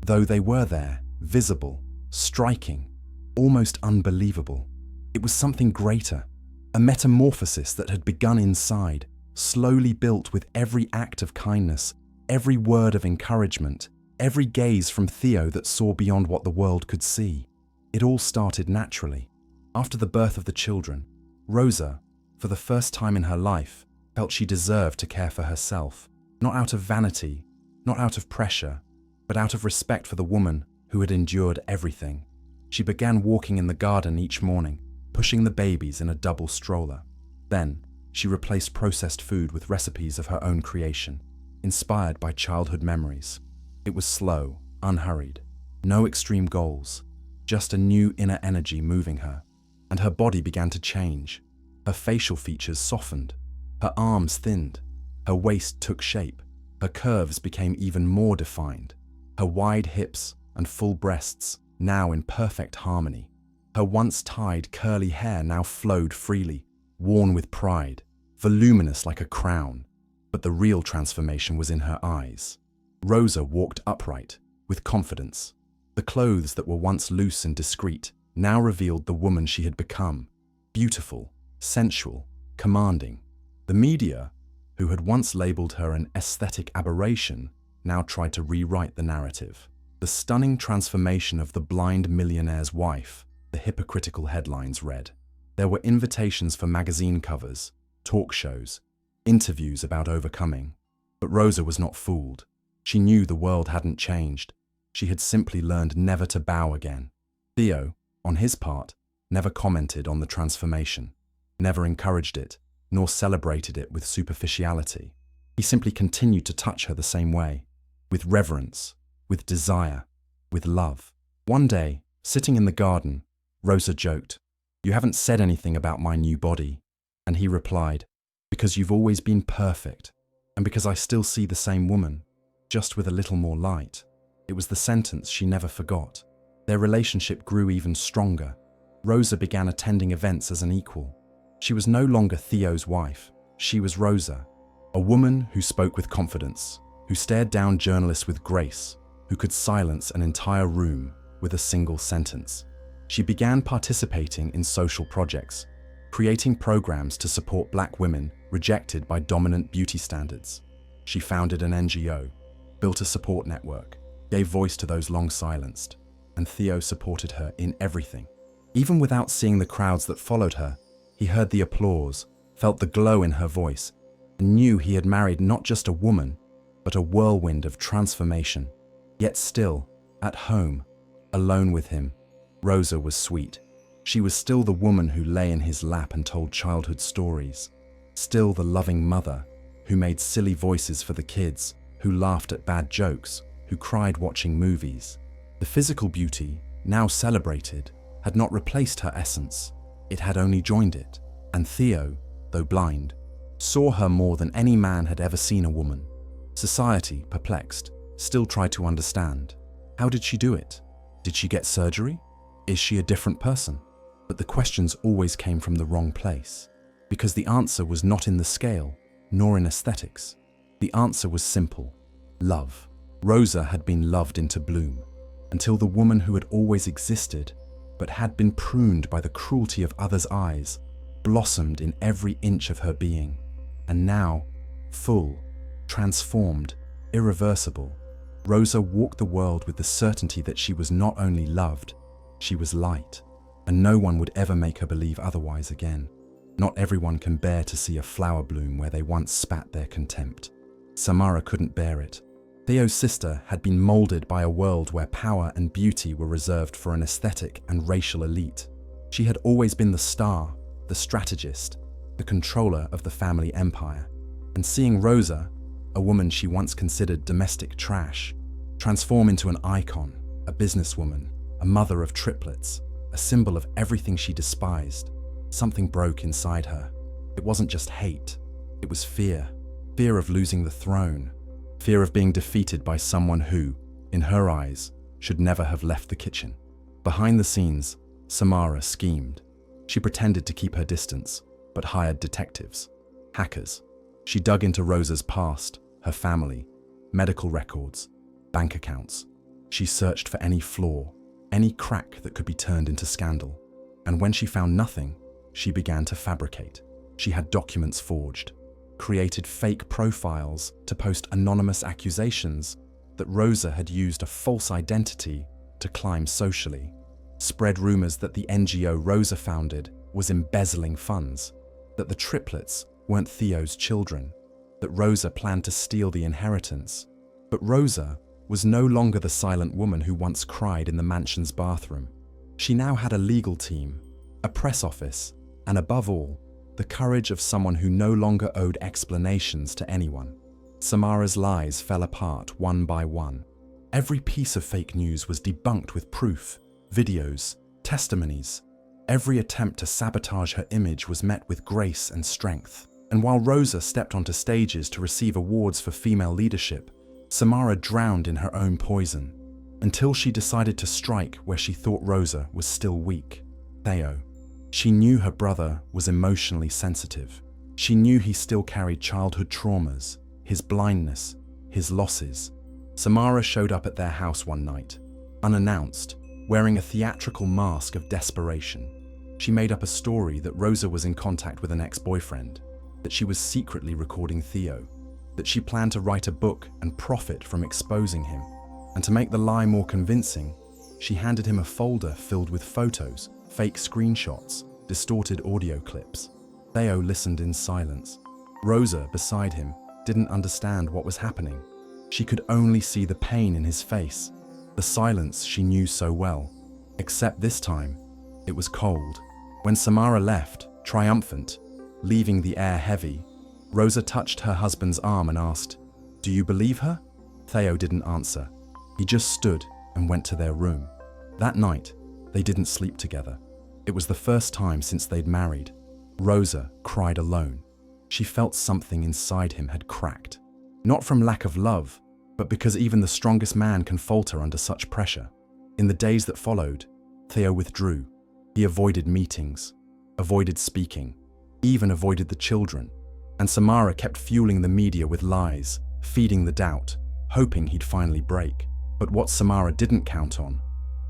though they were there, visible, striking, almost unbelievable. It was something greater, a metamorphosis that had begun inside, slowly built with every act of kindness, every word of encouragement, every gaze from Théo that saw beyond what the world could see. It all started naturally. After the birth of the children, Rosa, for the first time in her life, felt she deserved to care for herself, not out of vanity, not out of pressure, but out of respect for the woman who had endured everything. She began walking in the garden each morning, pushing the babies in a double stroller. Then, she replaced processed food with recipes of her own creation, inspired by childhood memories. It was slow, unhurried, no extreme goals, just a new inner energy moving her. And her body began to change. Her facial features softened, her arms thinned, her waist took shape, her curves became even more defined, her wide hips and full breasts now in perfect harmony. Her once tied curly hair now flowed freely, worn with pride, voluminous like a crown. But the real transformation was in her eyes. Rosa walked upright, with confidence. The clothes that were once loose and discreet now revealed the woman she had become, beautiful, sensual, commanding. The media, who had once labeled her an aesthetic aberration, now tried to rewrite the narrative. The stunning transformation of the blind millionaire's wife, the hypocritical headlines read. There were invitations for magazine covers, talk shows, interviews about overcoming. But Rosa was not fooled. She knew the world hadn't changed. She had simply learned never to bow again. Théo, on his part, never commented on the transformation, never encouraged it, nor celebrated it with superficiality. He simply continued to touch her the same way, with reverence, with desire, with love. One day, sitting in the garden, Rosa joked, "You haven't said anything about my new body." And he replied, "Because you've always been perfect, and because I still see the same woman, just with a little more light." It was the sentence she never forgot. Their relationship grew even stronger. Rosa began attending events as an equal. She was no longer Theo's wife. She was Rosa, a woman who spoke with confidence, who stared down journalists with grace, who could silence an entire room with a single sentence. She began participating in social projects, creating programs to support Black women rejected by dominant beauty standards. She founded an NGO, built a support network, gave voice to those long silenced, and Théo supported her in everything. Even without seeing the crowds that followed her, he heard the applause, felt the glow in her voice, and knew he had married not just a woman, but a whirlwind of transformation. Yet still, at home, alone with him, Rosa was sweet. She was still the woman who lay in his lap and told childhood stories. Still the loving mother who made silly voices for the kids, who laughed at bad jokes, who cried watching movies. The physical beauty, now celebrated, had not replaced her essence. It had only joined it. And Théo, though blind, saw her more than any man had ever seen a woman. Society, perplexed, still tried to understand. How did she do it? Did she get surgery? Is she a different person? But the questions always came from the wrong place, because the answer was not in the scale, nor in aesthetics. The answer was simple: love. Rosa had been loved into bloom, until the woman who had always existed, but had been pruned by the cruelty of others' eyes, blossomed in every inch of her being. And now, full, transformed, irreversible, Rosa walked the world with the certainty that she was not only loved, she was light, and no one would ever make her believe otherwise again. Not everyone can bear to see a flower bloom where they once spat their contempt. Samara couldn't bear it. Théo's sister had been molded by a world where power and beauty were reserved for an aesthetic and racial elite. She had always been the star, the strategist, the controller of the family empire. And seeing Rosa, a woman she once considered domestic trash, transform into an icon, a businesswoman, a mother of triplets, a symbol of everything she despised, something broke inside her. It wasn't just hate, it was fear. Fear of losing the throne. Fear of being defeated by someone who, in her eyes, should never have left the kitchen. Behind the scenes, Samara schemed. She pretended to keep her distance, but hired detectives, hackers. She dug into Rosa's past, her family, medical records, bank accounts. She searched for any flaw, any crack that could be turned into scandal. And when she found nothing, she began to fabricate. She had documents forged, created fake profiles to post anonymous accusations that Rosa had used a false identity to climb socially, spread rumors that the NGO Rosa founded was embezzling funds, that the triplets weren't Théo's children, that Rosa planned to steal the inheritance. But Rosa was no longer the silent woman who once cried in the mansion's bathroom. She now had a legal team, a press office, and above all, the courage of someone who no longer owed explanations to anyone. Samara's lies fell apart one by one. Every piece of fake news was debunked with proof, videos, testimonies. Every attempt to sabotage her image was met with grace and strength. And while Rosa stepped onto stages to receive awards for female leadership, Samara drowned in her own poison, until she decided to strike where she thought Rosa was still weak: Théo. She knew her brother was emotionally sensitive. She knew he still carried childhood traumas, his blindness, his losses. Samara showed up at their house one night, unannounced, wearing a theatrical mask of desperation. She made up a story that Rosa was in contact with an ex-boyfriend, that she was secretly recording Théo, that she planned to write a book and profit from exposing him. And to make the lie more convincing, she handed him a folder filled with photos, fake screenshots, distorted audio clips. Théo listened in silence. Rosa, beside him, didn't understand what was happening. She could only see the pain in his face. the silence she knew so well. Except this time, it was cold. When Samara left, triumphant, leaving the air heavy, Rosa touched her husband's arm and asked, "Do you believe her?" Théo didn't answer. He just stood and went to their room. That night, they didn't sleep together. It was the first time since they'd married. Rosa cried alone. She felt something inside him had cracked. Not from lack of love, but because even the strongest man can falter under such pressure. In the days that followed, Théo withdrew. He avoided meetings, avoided speaking, even avoided the children. And Samara kept fueling the media with lies, feeding the doubt, hoping he'd finally break. But what Samara didn't count on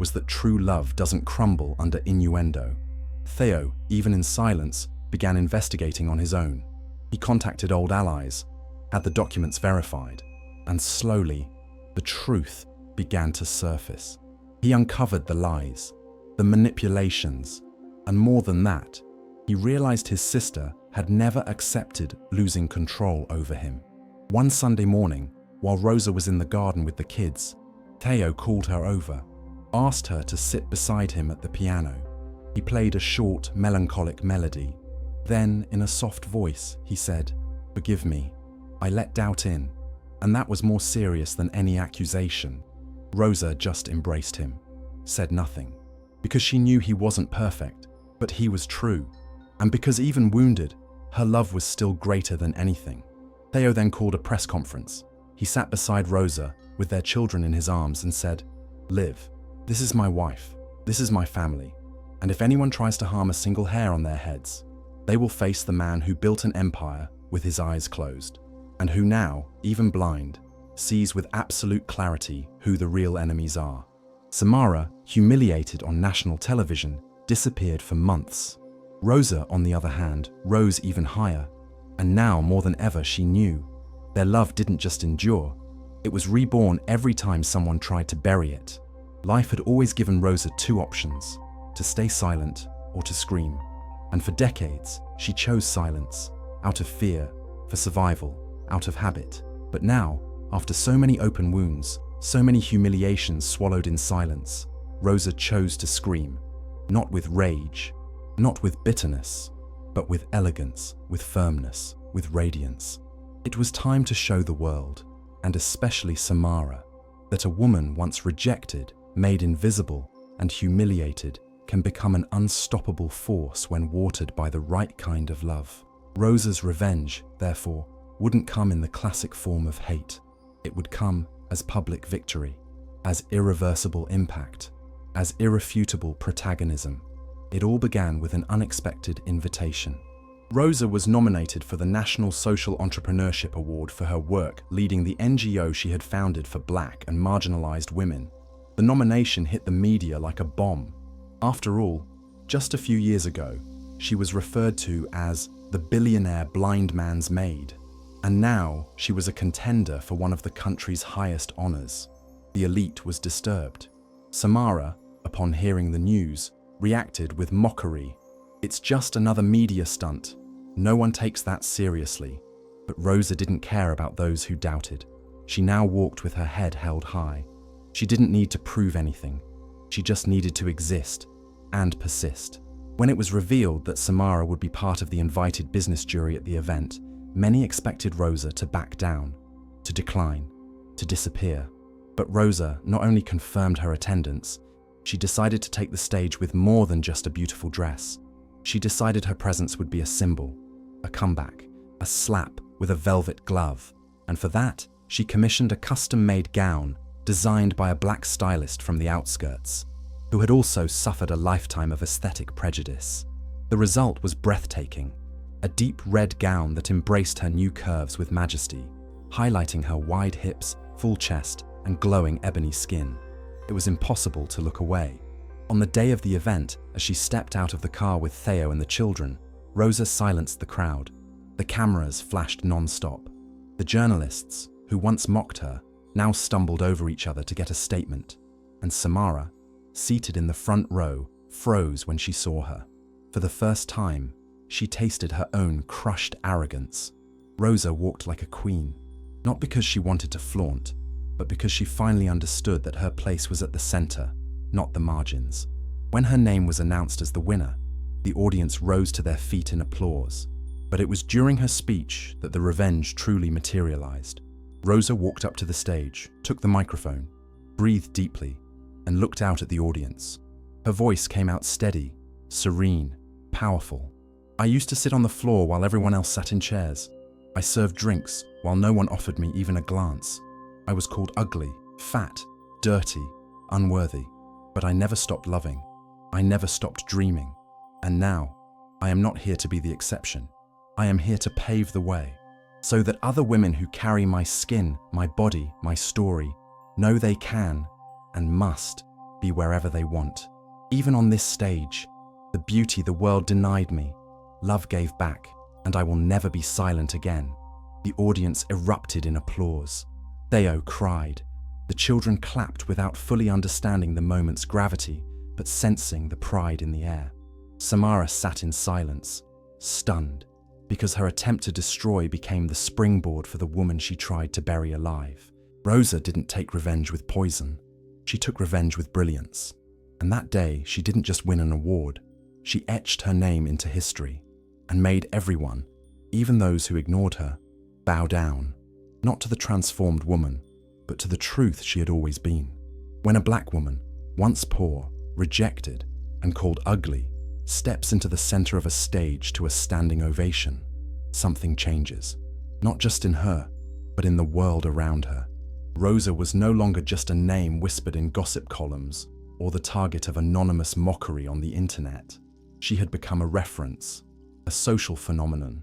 was that true love doesn't crumble under innuendo. Théo, even in silence, began investigating on his own. He contacted old allies, had the documents verified, and slowly, the truth began to surface. He uncovered the lies, the manipulations, and more than that, he realized his sister had never accepted losing control over him. One Sunday morning, while Rosa was in the garden with the kids, Théo called her over, asked her to sit beside him at the piano. He played a short, melancholic melody. Then, in a soft voice, he said, "Forgive me, I let doubt in," and that was more serious than any accusation. Rosa just embraced him, said nothing, because she knew he wasn't perfect, but he was true, and because even wounded, her love was still greater than anything. Théo then called a press conference. He sat beside Rosa, with their children in his arms, and said, "Liv, this is my wife, this is my family, and if anyone tries to harm a single hair on their heads, they will face the man who built an empire with his eyes closed, and who now, even blind, sees with absolute clarity who the real enemies are." Samara, humiliated on national television, disappeared for months. Rosa, on the other hand, rose even higher, and now more than ever she knew their love didn't just endure, it was reborn every time someone tried to bury it. Life had always given Rosa two options, to stay silent or to scream, and for decades she chose silence, out of fear, for survival, out of habit. But now, after so many open wounds, so many humiliations swallowed in silence, Rosa chose to scream, not with rage, not with bitterness, but with elegance, with firmness, with radiance. It was time to show the world, and especially Samara, that a woman once rejected, made invisible, and humiliated can become an unstoppable force when watered by the right kind of love. Rosa's revenge, therefore, wouldn't come in the classic form of hate. It would come as public victory, as irreversible impact, as irrefutable protagonism. It all began with an unexpected invitation. Rosa was nominated for the National Social Entrepreneurship Award for her work leading the NGO she had founded for Black and marginalized women. The nomination hit the media like a bomb. After all, just a few years ago, she was referred to as the billionaire blind man's maid. And now she was a contender for one of the country's highest honors. The elite was disturbed. Samara, upon hearing the news, reacted with mockery. "It's just another media stunt. No one takes that seriously." But Rosa didn't care about those who doubted. She now walked with her head held high. She didn't need to prove anything. She just needed to exist and persist. When it was revealed that Samara would be part of the invited business jury at the event, many expected Rosa to back down, to decline, to disappear. But Rosa not only confirmed her attendance, she decided to take the stage with more than just a beautiful dress. She decided her presence would be a symbol, a comeback, a slap with a velvet glove. And for that, she commissioned a custom-made gown designed by a black stylist from the outskirts, who had also suffered a lifetime of aesthetic prejudice. The result was breathtaking. A deep red gown that embraced her new curves with majesty, highlighting her wide hips, full chest, and glowing ebony skin. It was impossible to look away. On the day of the event, as she stepped out of the car with Théo and the children, Rosa silenced the crowd. The cameras flashed non-stop. The journalists, who once mocked her, now stumbled over each other to get a statement. And Samara, seated in the front row, froze when she saw her. For the first time, she tasted her own crushed arrogance. Rosa walked like a queen, not because she wanted to flaunt, but because she finally understood that her place was at the center, not the margins. When her name was announced as the winner, the audience rose to their feet in applause. But it was during her speech that the revenge truly materialized. Rosa walked up to the stage, took the microphone, breathed deeply, and looked out at the audience. Her voice came out steady, serene, powerful. "I used to sit on the floor while everyone else sat in chairs. I served drinks while no one offered me even a glance. I was called ugly, fat, dirty, unworthy. But I never stopped loving. I never stopped dreaming. And now, I am not here to be the exception. I am here to pave the way, so that other women who carry my skin, my body, my story, know they can and must be wherever they want. Even on this stage, the beauty the world denied me, love gave back, and I will never be silent again." The audience erupted in applause. Théo cried. The children clapped without fully understanding the moment's gravity, but sensing the pride in the air. Samara sat in silence, stunned, because her attempt to destroy became the springboard for the woman she tried to bury alive. Rosa didn't take revenge with poison. She took revenge with brilliance. And that day, she didn't just win an award. She etched her name into history and made everyone, even those who ignored her, bow down, not to the transformed woman, but to the truth she had always been. When a black woman, once poor, rejected, and called ugly, steps into the center of a stage to a standing ovation, something changes. Not just in her, but in the world around her. Rosa was no longer just a name whispered in gossip columns or the target of anonymous mockery on the internet. She had become a reference, a social phenomenon,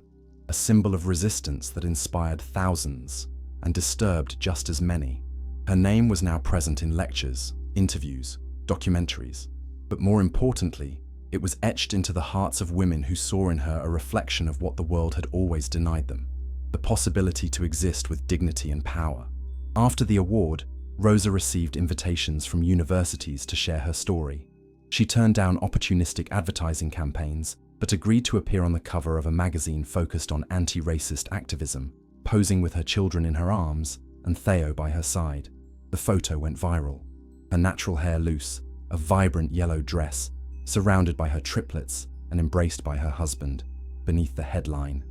a symbol of resistance that inspired thousands and disturbed just as many. Her name was now present in lectures, interviews, documentaries, but more importantly, it was etched into the hearts of women who saw in her a reflection of what the world had always denied them, the possibility to exist with dignity and power. After the award, Rosa received invitations from universities to share her story. She turned down opportunistic advertising campaigns, but agreed to appear on the cover of a magazine focused on anti-racist activism, posing with her children in her arms and Théo by her side. The photo went viral. Her natural hair loose, a vibrant yellow dress, surrounded by her triplets and embraced by her husband, beneath the headline,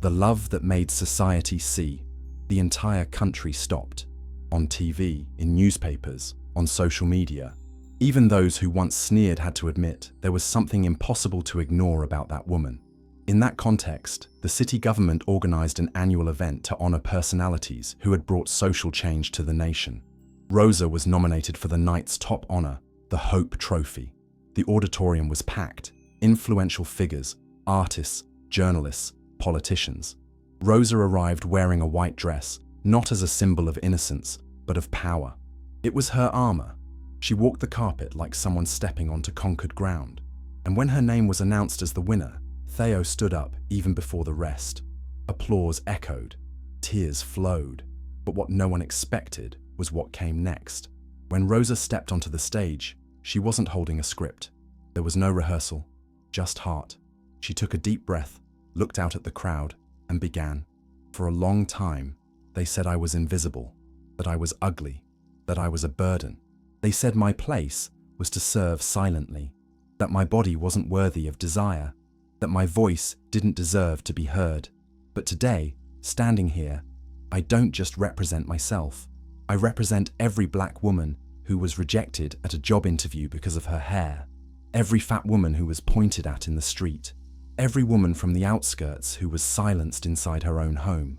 "The love that made society see." The entire country stopped. On TV, in newspapers, on social media. Even those who once sneered had to admit there was something impossible to ignore about that woman. In that context, the city government organized an annual event to honor personalities who had brought social change to the nation. Rosa was nominated for the night's top honor, the Hope Trophy. The auditorium was packed, influential figures, artists, journalists, politicians. Rosa arrived wearing a white dress, not as a symbol of innocence, but of power. It was her armor. She walked the carpet like someone stepping onto conquered ground. And when her name was announced as the winner, Théo stood up even before the rest. Applause echoed. Tears flowed. But what no one expected was what came next. When Rosa stepped onto the stage, she wasn't holding a script. There was no rehearsal, just heart. She took a deep breath, looked out at the crowd, and began. For a long time, they said I was invisible, that I was ugly, that I was a burden. They said my place was to serve silently, that my body wasn't worthy of desire, that my voice didn't deserve to be heard. But today, standing here, I don't just represent myself. I represent every black woman who was rejected at a job interview because of her hair, every fat woman who was pointed at in the street, every woman from the outskirts who was silenced inside her own home.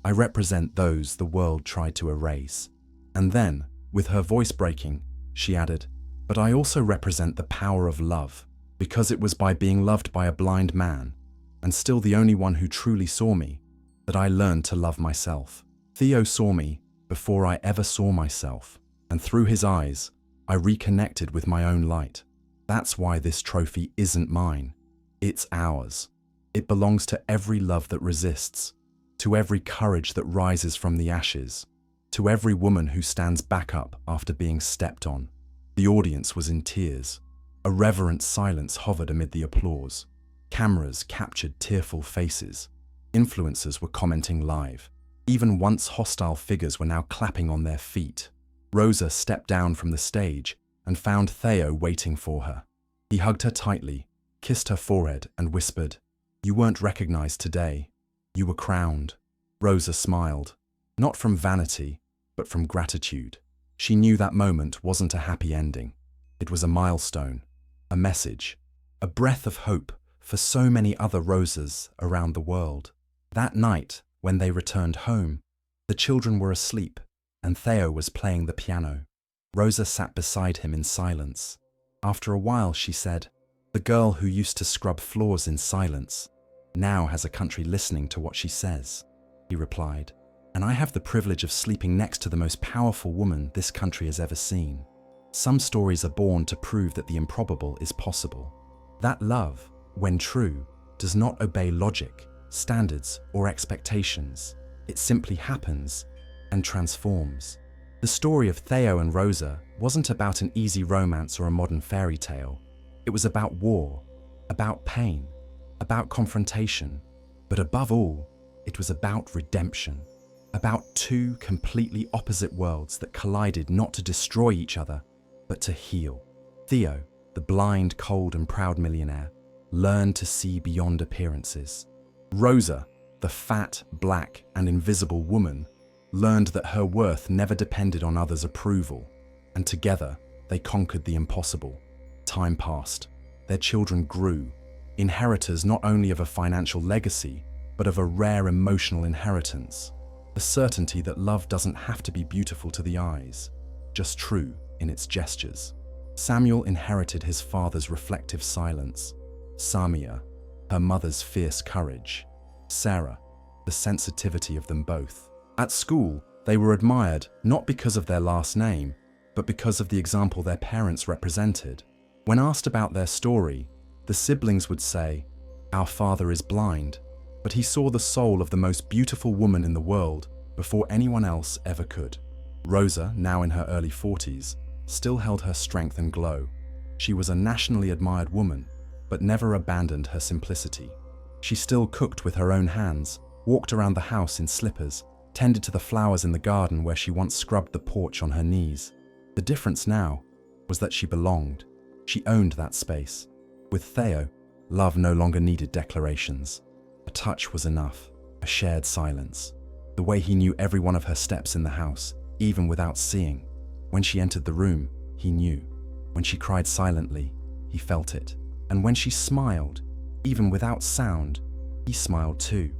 I represent those the world tried to erase. And then, with her voice breaking, she added, "But I also represent the power of love, because it was by being loved by a blind man, and still the only one who truly saw me, that I learned to love myself. Théo saw me before I ever saw myself, and through his eyes, I reconnected with my own light. That's why this trophy isn't mine. It's ours. It belongs to every love that resists, to every courage that rises from the ashes, to every woman who stands back up after being stepped on." The audience was in tears. A reverent silence hovered amid the applause. Cameras captured tearful faces. Influencers were commenting live. Even once hostile figures were now clapping on their feet. Rosa stepped down from the stage and found Théo waiting for her. He hugged her tightly, kissed her forehead, and whispered, "You weren't recognized today. You were crowned." Rosa smiled, not from vanity, but from gratitude. She knew that moment wasn't a happy ending. It was a milestone, a message, a breath of hope for so many other Rosas around the world. That night, when they returned home, the children were asleep and Théo was playing the piano. Rosa sat beside him in silence. After a while, she said, "The girl who used to scrub floors in silence now has a country listening to what she says." He replied, "And I have the privilege of sleeping next to the most powerful woman this country has ever seen." Some stories are born to prove that the improbable is possible. That love, when true, does not obey logic, standards, or expectations. It simply happens and transforms. The story of Théo and Rosa wasn't about an easy romance or a modern fairy tale. It was about war, about pain, about confrontation, but above all, it was about redemption, about two completely opposite worlds that collided not to destroy each other, but to heal. Théo, the blind, cold, and proud millionaire, learned to see beyond appearances. Rosa, the fat, black, and invisible woman, learned that her worth never depended on others' approval, and together they conquered the impossible. Time passed. Their children grew, inheritors not only of a financial legacy, but of a rare emotional inheritance. The certainty that love doesn't have to be beautiful to the eyes, just true in its gestures. Samuel inherited his father's reflective silence, Samia, her mother's fierce courage, Sarah, the sensitivity of them both. At school, they were admired not because of their last name, but because of the example their parents represented. When asked about their story, the siblings would say, "Our father is blind, but he saw the soul of the most beautiful woman in the world before anyone else ever could." Rosa, now in her early 40s, still held her strength and glow. She was a nationally admired woman, but never abandoned her simplicity. She still cooked with her own hands, walked around the house in slippers, tended to the flowers in the garden where she once scrubbed the porch on her knees. The difference now was that she belonged. She owned that space. With Théo, love no longer needed declarations. A touch was enough, a shared silence. The way he knew every one of her steps in the house, even without seeing. When she entered the room, he knew. When she cried silently, he felt it. And when she smiled, even without sound, he smiled too.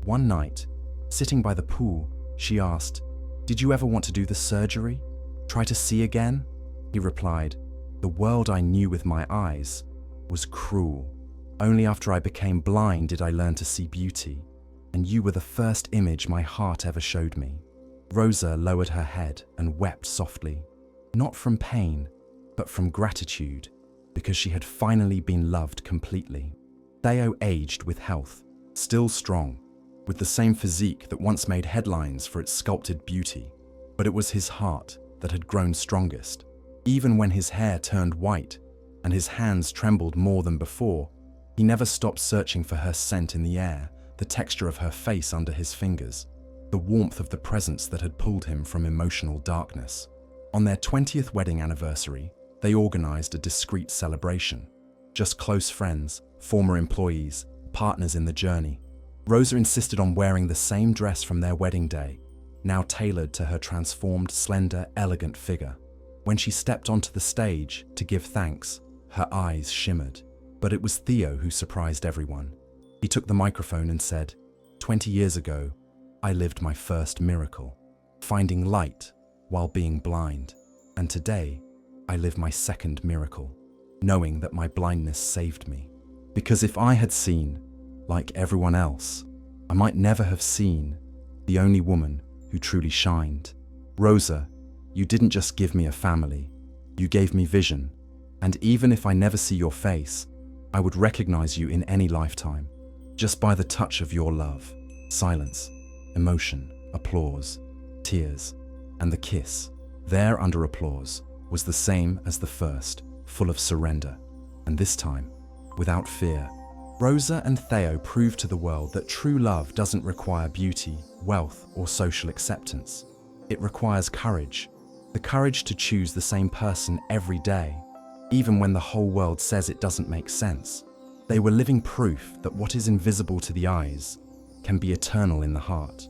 One night, sitting by the pool, she asked, "Did you ever want to do the surgery? Try to see again?" He replied, "The world I knew with my eyes was cruel. Only after I became blind did I learn to see beauty, and you were the first image my heart ever showed me." Rosa lowered her head and wept softly, not from pain, but from gratitude, because she had finally been loved completely. Théo aged with health, still strong, with the same physique that once made headlines for its sculpted beauty. But it was his heart that had grown strongest. Even when his hair turned white and his hands trembled more than before, he never stopped searching for her scent in the air, the texture of her face under his fingers, the warmth of the presence that had pulled him from emotional darkness. On their 20th wedding anniversary, they organized a discreet celebration. Just close friends, former employees, partners in the journey. Rosa insisted on wearing the same dress from their wedding day, now tailored to her transformed, slender, elegant figure. When she stepped onto the stage to give thanks, her eyes shimmered. But it was Théo who surprised everyone. He took the microphone and said, 20 years ago, I lived my first miracle, finding light while being blind. And today, I live my second miracle, knowing that my blindness saved me. Because if I had seen, like everyone else, I might never have seen the only woman who truly shined. Rosa, you didn't just give me a family, you gave me vision. And even if I never see your face, I would recognize you in any lifetime, just by the touch of your love. Silence, emotion, applause, tears, and the kiss, there under applause, was the same as the first, full of surrender, and this time, without fear, Rosa and Théo proved to the world that true love doesn't require beauty, wealth, or social acceptance. It requires courage. The courage to choose the same person every day, even when the whole world says it doesn't make sense. They were living proof that what is invisible to the eyes can be eternal in the heart.